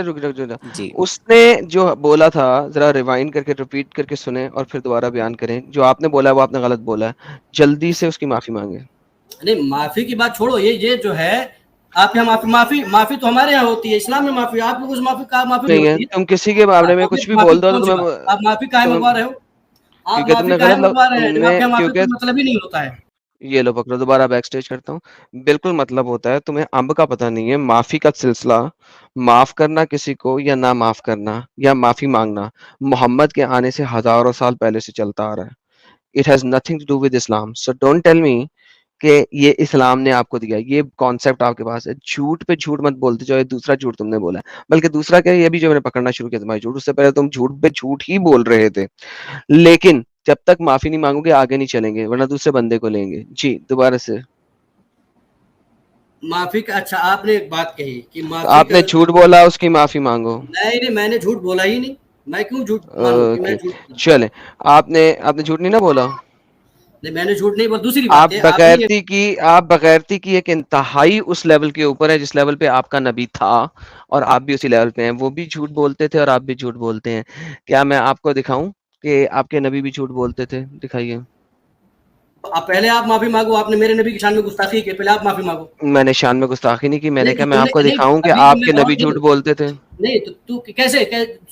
ومن سبنی. جی اس نے جو بولا تھا ذرا ریوائنڈ کر کے ریپیٹ کر کے سنیں اور پھر دوبارہ بیان کریں. جو آپ نے بولا ہے وہ آپ نے غلط بولا ہے, جلدی سے اس کی معافی مانگے. نہیں, معافی کی بات چھوڑو, یہ جو ہے آپ یہاں معافی تو ہمارے یہاں ہوتی ہے, اسلام میں معافی, آپ لوگ اس معافی نہیں نہیں ہے, ہوتی ہے. تم کسی کے معاملے میں تو کچھ بھی معافی بول دو کون تو سی بات, آپ معافی کاہے منگوا رہے ہو, آپ کیونکہ تم معافی نے کاہے غلط منگوا رہے ہیں تم جب نے آپ کے یہاں معافی کیونکہ کوئی مطلب ہی نہیں ہوتا ہے. یہ لو پکڑو, دوبارہ بیک سٹیج کرتا ہوں. بالکل مطلب ہوتا ہے, تمہیں امب کا پتہ نہیں ہے. معافی کا سلسلہ, معاف کرنا کسی کو یا نہ معاف کرنا یا معافی مانگنا, محمد کے آنے سے ہزاروں سال پہلے سے چلتا آ رہا ہے. It has nothing to do with Islam. So don't tell me کہ یہ اسلام نے آپ کو دیا. یہ کانسیپٹ آپ کے پاس ہے. جھوٹ پہ جھوٹ مت بولتے جو دوسرا جھوٹ تم نے بولا ہے, بلکہ دوسرا کیا, یہ بھی جو میں نے پکڑنا شروع کیا تمہارے جھوٹ, اس سے پہلے تم جھوٹ پہ جھوٹ ہی بول رہے تھے. لیکن جب تک معافی نہیں مانگو گے آگے نہیں چلیں گے, ورنہ دوسرے بندے کو لیں گے. جی دوبارہ سے. معافی کا, اچھا آپ نے ایک بات کہی کہ معافی آپ کا, نے جھوٹ بولا, اس کی معافی مانگو. نہیں میں نے جھوٹ بولا ہی نہیں, میں کیوں جھوٹ مانوں کہ میں اوکے جھوٹ بولا. چلیں, آپ نے جھوٹ نہیں نہ بولا. نہیں میں نے جھوٹ نہیں بولا. دوسری آپ بات ہے, آپ نے بغیرتی کی ایک انتہائی اس لیول کے اوپر ہے جس لیول پہ آپ کا نبی تھا, اور آپ بھی اسی لیول پہ ہیں. وہ بھی جھوٹ بولتے تھے اور آپ بھی جھوٹ بولتے ہیں. کیا میں آپ کو دکھاؤں کہ آپ کے نبی بھی جھوٹ بولتے تھے؟ دکھائیے. پہلے آپ معافی مانگو, آپ نے میرے نبی کی شان میں گستاخی کی, پہلے آپ معافی مانگو. میں نے شان میں گستاخی نہیں کی, میں نے نہیں کہا تو میں تم آپ کو نے نہیں, دکھاؤں کہ ابھی آپ تم کے نے نبی جھوٹ بولتے تھے. نہیں تو کیسے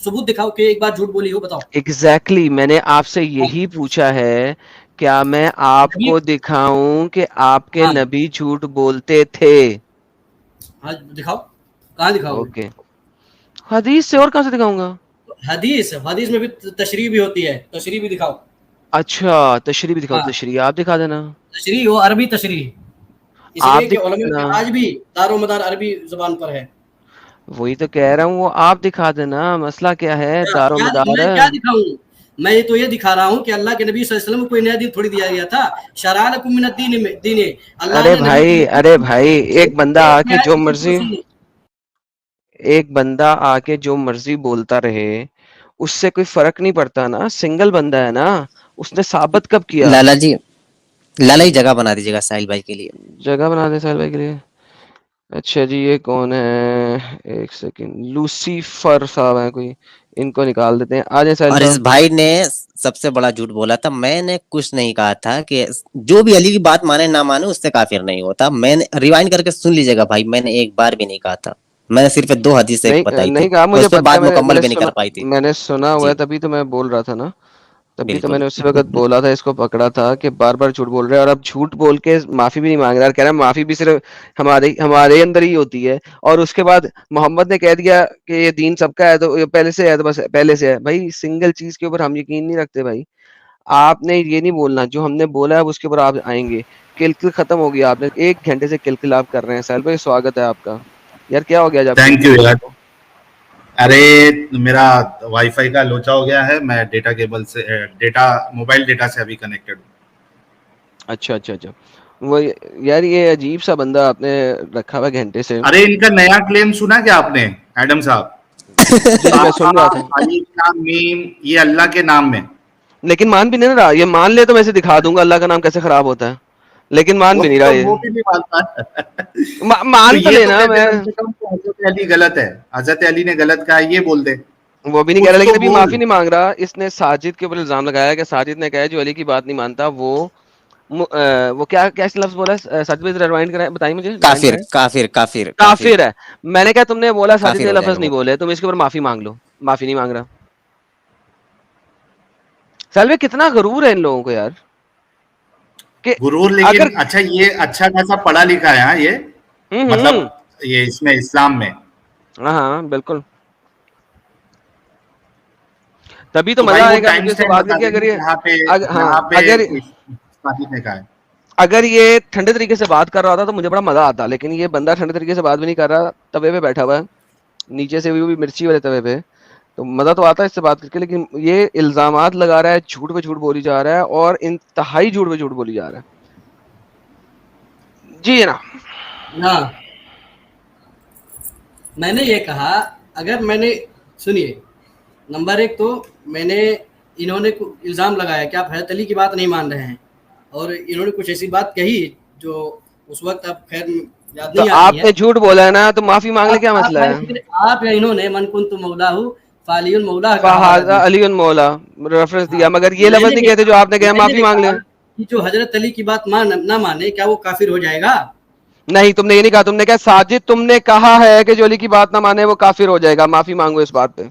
ثبوت دکھاؤ کہ ایک بار جھوٹ بولی ہو, بتاؤ. ایگزیکٹلی میں نے آپ سے یہی پوچھا ہے, کیا میں آپ نبی, کو دکھاؤں کہ آپ کے ہاں نبی جھوٹ بولتے تھے؟ ہاں دکھاؤ, کہاں دکھاؤ گے؟ اوکے, حدیث سے, اور کہاں سے دکھاؤں گا؟ حدیث میں بھی تشریح بھی ہوتی ہے, تشریح بھی دکھاؤ. اچھا تشریح بھی دکھاؤ, ہاں تشریح آپ دکھا دینا. تشریح ہو, عربی تشریح, اس آپ لیے کہ دکھا علماء دینا, کا آج بھی دار و مدار عربی زبان پر ہے. وہی تو کہہ رہا ہوں, وہ آپ دکھا دینا. مسئلہ کیا ہے, دار و مدار. میں کیا دکھاؤں؟ میں تو یہ دکھا رہا ہوں کہ اللہ کے نبی صلی اللہ علیہ وسلم کو کوئی نیا دین تھوڑی دیا گیا تھا. شرع لکم من الدین دین, اللہ ارے نے نبی بھائی, ارے بھائی, ایک بندہ آ کے جو مرضی, سنو, ایک بندہ آ کے جو مرضی بولتا رہے, اس سے کوئی فرق نہیں پڑتا نا. سنگل بندہ ہے نا, اس نے ثابت کب کیا؟ لالا جی, لالا ہی جگہ بنا دیجیے گا ساحل بھائی کے لیے. جگہ بنا دیں ساحل بھائی کے لیے. اچھا جی, یہ کون ہے؟ ایک سیکنڈ, لوسیفر صاحب ہیں کوئی, ان کو نکال دیتے ہیں. آ جائیں ساحل اور اس صاحب. بھائی نے سب سے بڑا جھوٹ بولا تھا. میں نے کچھ نہیں کہا تھا کہ جو بھی علی کی بات مانے نہ مانے اس سے کافر نہیں ہوتا. میں نے ریوائنڈ کر کے سن لیجیے گا بھائی, میں نے ایک بار بھی نہیں کہا تھا. میں نے صرف 2 حدیثیں بتائی تھی, نہیں کہا, اور مجھے اس پہ پتا بات ہے, میں مکمل نے بھی نہیں سنا, کر پائی تھی. میں نے سنا ہوا جی ہے, تبھی تو میں بول رہا تھا نا. تبھی تو بالکل. میں نے اسی وقت بولا تھا, اس کو پکڑا تھا کہ بار بار جھوٹ بول رہے ہیں, اور اب جھوٹ بول کے معافی بھی نہیں مانگ رہا. کہہ رہا ہے معافی بھی صرف ہمارے اندر ہی ہوتی ہے, اور اس کے بعد محمد نے کہہ دیا کہ یہ دین سب کا ہے, تو پہلے سے ہے, تو بس پہلے سے ہے. بھائی سنگل چیز کے اوپر ہم یقین نہیں رکھتے بھائی. آپ نے یہ نہیں بولنا, جو ہم نے بولا ہے اس کے اوپر آپ آئیں گے. کلکل ختم ہو گیا, آپ نے 1 گھنٹے سے کلکل آپ کر رہے ہیں. سہیل بھائی سواگت ہے آپ کا. یار کیا ہو گیا جب تھینک یو کلکل یار. کو؟ ارے میرا وائی فائی کا لوچا ہو گیا ہے, میں ڈیٹا کیبل سے, ڈیٹا موبائل ڈیٹا سے ابھی کنیکٹڈ ہوں. اچھا اچھا اچھا, وہ یار یہ عجیب سا بندہ آپ نے رکھا ہوا گھنٹے سے. ارے ان کا نیا کلیم سنا کیا آپ نے ایڈم صاحب؟ جی جی میں سن رہا تھا, علی کا میم یہ اللہ کے نام میں. لیکن مان بھی نہیں رہا. یہ مان لے تو میں اسے دکھا دوں گا اللہ کا نام کیسے خراب ہوتا ہے, لیکن مان بھی نہیں رہا. وہ بھی نہیں مانتا. یہ تو مان تو یہ تو لینا. کہتے میں کم سے کم کہ حضرت علی غلط ہے, حضرت علی نے غلط کہا, یہ بول دے. وہ بھی نہیں کہہ رہا, کچھ تو لیکن ابھی بول. معافی نہیں مانگ رہا. اس نے ساجد کے اوپر الزام لگایا کہ ساجد نے کہا جو علی کی بات نہیں مانتا وہ کیا لفظ بولا ہے؟ ساجد بھائی ریوائنڈ کرائیں, بتائیں مجھے, ریوائنڈ کافر کرائیں. کافر کافر کافر کافر ہے. میں نے کہا تم نے بولا ساجد کافر نے ہو جائے لفظ گا نہیں وہ. بولے, تم اس کے اوپر معافی مانگ لو. معافی نہیں مانگ رہا. سہیل بھائی کتنا غرور ہے ان لوگوں کو یار, کہ غرور, اگر لیکن اچھا یہ اچھا خاصا پڑھا لکھا ہے. ہاں یہ مطلب یہ اس میں اسلام میں. ہاں ہاں بالکل, تبھی تو تو مزہ بھائی وہ آئے گا ٹائم مجھے اس سے سٹیمپ بات کر بتا کے. دیں اگر گے یہ ہاں یہاں پہ اگر ثابت نے کہا ہے. اگر یہ ٹھنڈے طریقے سے بات کر رہا تھا تو مجھے بڑا مزہ آتا, لیکن یہ بندہ ٹھنڈے طریقے سے بات بھی نہیں کر رہا, توے پہ بیٹھا ہوا ہے, نیچے سے بھی مرچی والے توے پہ. تو مزہ تو آتا ہے اس سے بات کر کے, لیکن یہ الزامات لگا رہا ہے, جھوٹ پہ جھوٹ بولی جا رہا ہے, اور انتہائی جھوٹ پہ جھوٹ بولی جا رہا ہے. جی جناب. ہاں میں نے یہ کہا, اگر میں نے سنیے, نمبر ایک تو میں نے, انہوں نے الزام لگایا کہ آپ حضرت علی کی بات نہیں مان رہے ہیں, اور انہوں نے کچھ ایسی بات کہی جو اس وقت اب خیر یاد تو نہیں آپ آتی ہے. نے جھوٹ بولا ہے نا, تو معافی مانگ لے, کیا مسئلہ ہے؟ آپ یا انہوں نے من کنت مولا فعلی المولا کا فہذا علی مولا ریفرنس دیا, مگر یہ لفظ نہیں کہتے جو آپ نے کہا معافی مانگ لیں. جو حضرت علی کی بات نہ مانے, کیا وہ کافر ہو جائے گا؟ نہیں, تم نے یہ نہیں کہا, تم نے کہا ساجد تم نے کہا ہے کہ جو علی کی بات نہ مانے وہ کافر ہو جائے گا, معافی مانگو اس بات پہ کہ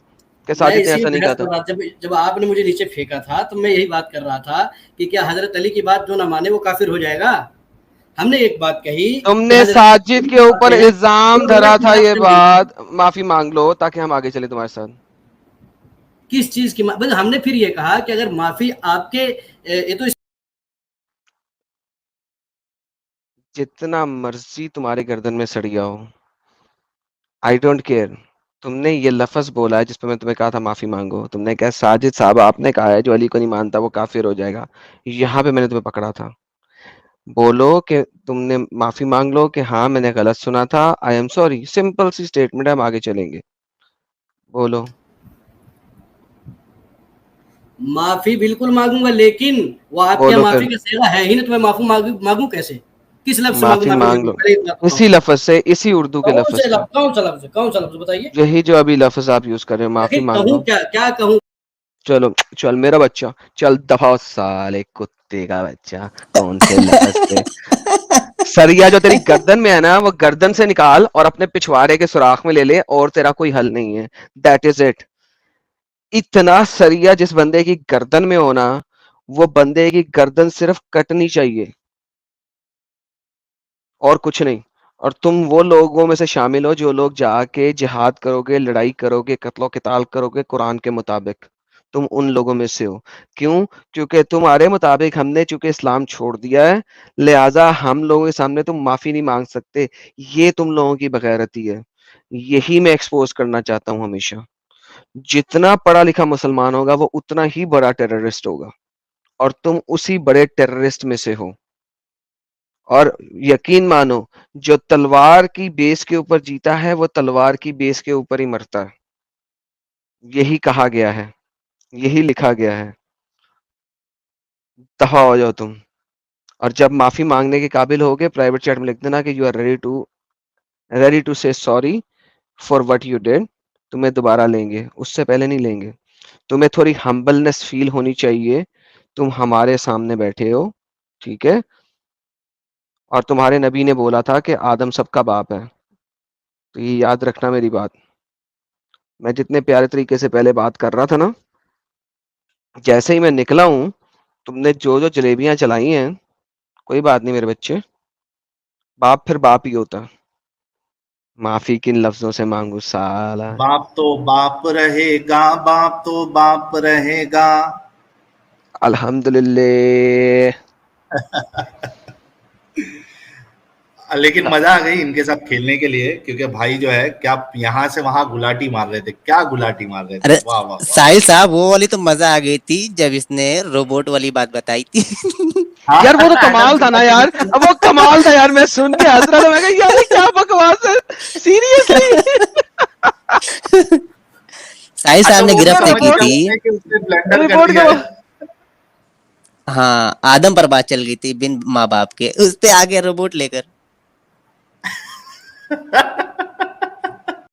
میں ساجد نے اسی ایسا نہیں کہا بحث تھا. کر رہا تھا, جب آپ نے مجھے نیچے پھینکا تھا تو میں یہی بات کر رہا تھا کہ کیا حضرت علی کی بات جو نہ مانے وہ کافر ہو جائے گا. ہم نے ایک بات کہی تم کہ نے حضرت ساجد علی کے کی اوپر باتیں الزام وہ دھرا غلط تھا, یہ منافع نہیں. بات معافی مانگ لو تاکہ ہم آگے چلے تمہارے ساتھ. کس چیز کی بس ہم نے پھر یہ کہا کہ اگر معافی آپ کے یہ تو جتنا مرضی تمہارے گردن میں سڑیا ہو, آئی ڈونٹ کیئر. تم نے یہ لفظ بولا ہے جس پہ میں تمہیں کہا تھا معافی مانگو, تم نے کہا ساجد صاحب آپ نے کہا ہے جو علی کو نہیں مانتا وہ کافر ہو جائے گا, یہاں پہ میں نے تمہیں پکڑا تھا. بولو کہ تم نے معافی مانگ لو کہ ہاں میں نے غلط سنا تھا, آئی ایم سوری, سمپل سی اسٹیٹمنٹ ہے, ہم آگے چلیں گے. بولو. معافی بالکل مانگوں گا, لیکن وہ آپ کے بولو پھر. معافی کا صیغہ ہے ہی نہیں, تو میں معافی مانگوں کیسے؟ کس لفظ سے مانگوں معافی مانگ لو پہلے بات بتاؤ. اسی لفظ سے, اسی اردو کے لفظ سے, کون سا لفظ بتائیے. یہی جو ابھی لفظ آپ یوز کر رہے ہو, معافی مانگ کہوں لو. کیا کہوں؟ چلو چل میرا بچہ, چل دفعہ سالے کتے کا بچہ, کون سے لفظ سے سریا جو تیری گردن میں ہے نا وہ گردن سے نکال اور اپنے پچھواڑے کے سوراخ میں لے لے, اور تیرا کوئی حل نہیں ہے. That is it. اتنا سریا جس بندے کی گردن میں ہونا, وہ بندے کی گردن صرف کٹنی چاہیے اور کچھ نہیں. اور تم وہ لوگوں میں سے شامل ہو جو لوگ جا کے جہاد کرو گے, لڑائی کرو گے, قتل و قتال کرو گے قرآن کے مطابق. تم ان لوگوں میں سے ہو. کیوں؟ کیونکہ تمہارے مطابق ہم نے چونکہ اسلام چھوڑ دیا ہے, لہٰذا ہم لوگوں کے سامنے تم معافی نہیں مانگ سکتے. یہ تم لوگوں کی بغیرتی ہے. یہی میں ایکسپوز کرنا چاہتا ہوں ہمیشہ. جتنا پڑھا لکھا مسلمان ہوگا وہ اتنا ہی بڑا ٹیررسٹ ہوگا, اور تم اسی بڑے ٹیررسٹ میں سے ہو. اور یقین مانو, جو تلوار کی بیس کے اوپر جیتا ہے وہ تلوار کی بیس کے اوپر ہی مرتا ہے. یہی کہا گیا ہے, یہی لکھا گیا ہے. دفع ہو جاؤ تم. اور جب معافی مانگنے کے قابل ہوگے پرائیویٹ چیٹ میں لکھ دینا کہ یو آر ریڈی ٹو سے sorry for what you did. تمہیں دوبارہ لیں گے, اس سے پہلے نہیں لیں گے. تمہیں تھوڑی ہمبلنس فیل ہونی چاہیے, تم ہمارے سامنے بیٹھے ہو, ٹھیک ہے, اور تمہارے نبی نے بولا تھا کہ آدم سب کا باپ ہے. تو یہ یاد رکھنا میری بات. میں جتنے پیارے طریقے سے پہلے بات کر رہا تھا نا, جیسے ہی میں نکلا ہوں تم نے جو جلیبیاں چلائی ہیں, کوئی بات نہیں میرے بچے, باپ پھر باپ ہی ہوتا. معافی کن لفظوں سے مانگو سالا. باپ تو باپ رہے گا, باپ تو باپ رہے گا. الحمدللہ. لیکن مزہ آ گئی ان کے ساتھ کھیلنے کے لیے, کیونکہ بھائی جو ہے کیا یہاں سے وہاں گلاٹی مار رہے تھے, کیا گلاٹی مار رہے تھے. ارے واہ واہ واہ. ساحل صاحب وہ والی تو مزہ آ گئی تھی جب اس نے روبوٹ والی بات بتائی تھی. یار وہ تو کمال تھا نا یار, اب وہ کمال تھا یار, میں سن کے ہنس رہا تھا, میں کہا یار کیا بکواس ہے سیریسلی. ساحل صاحب نے گرفت کی تھی. رپورٹ کا ہاں آدم پر بات چل گئی تھی بن ماں باپ کے, اس پہ آگے روبوٹ لے کر.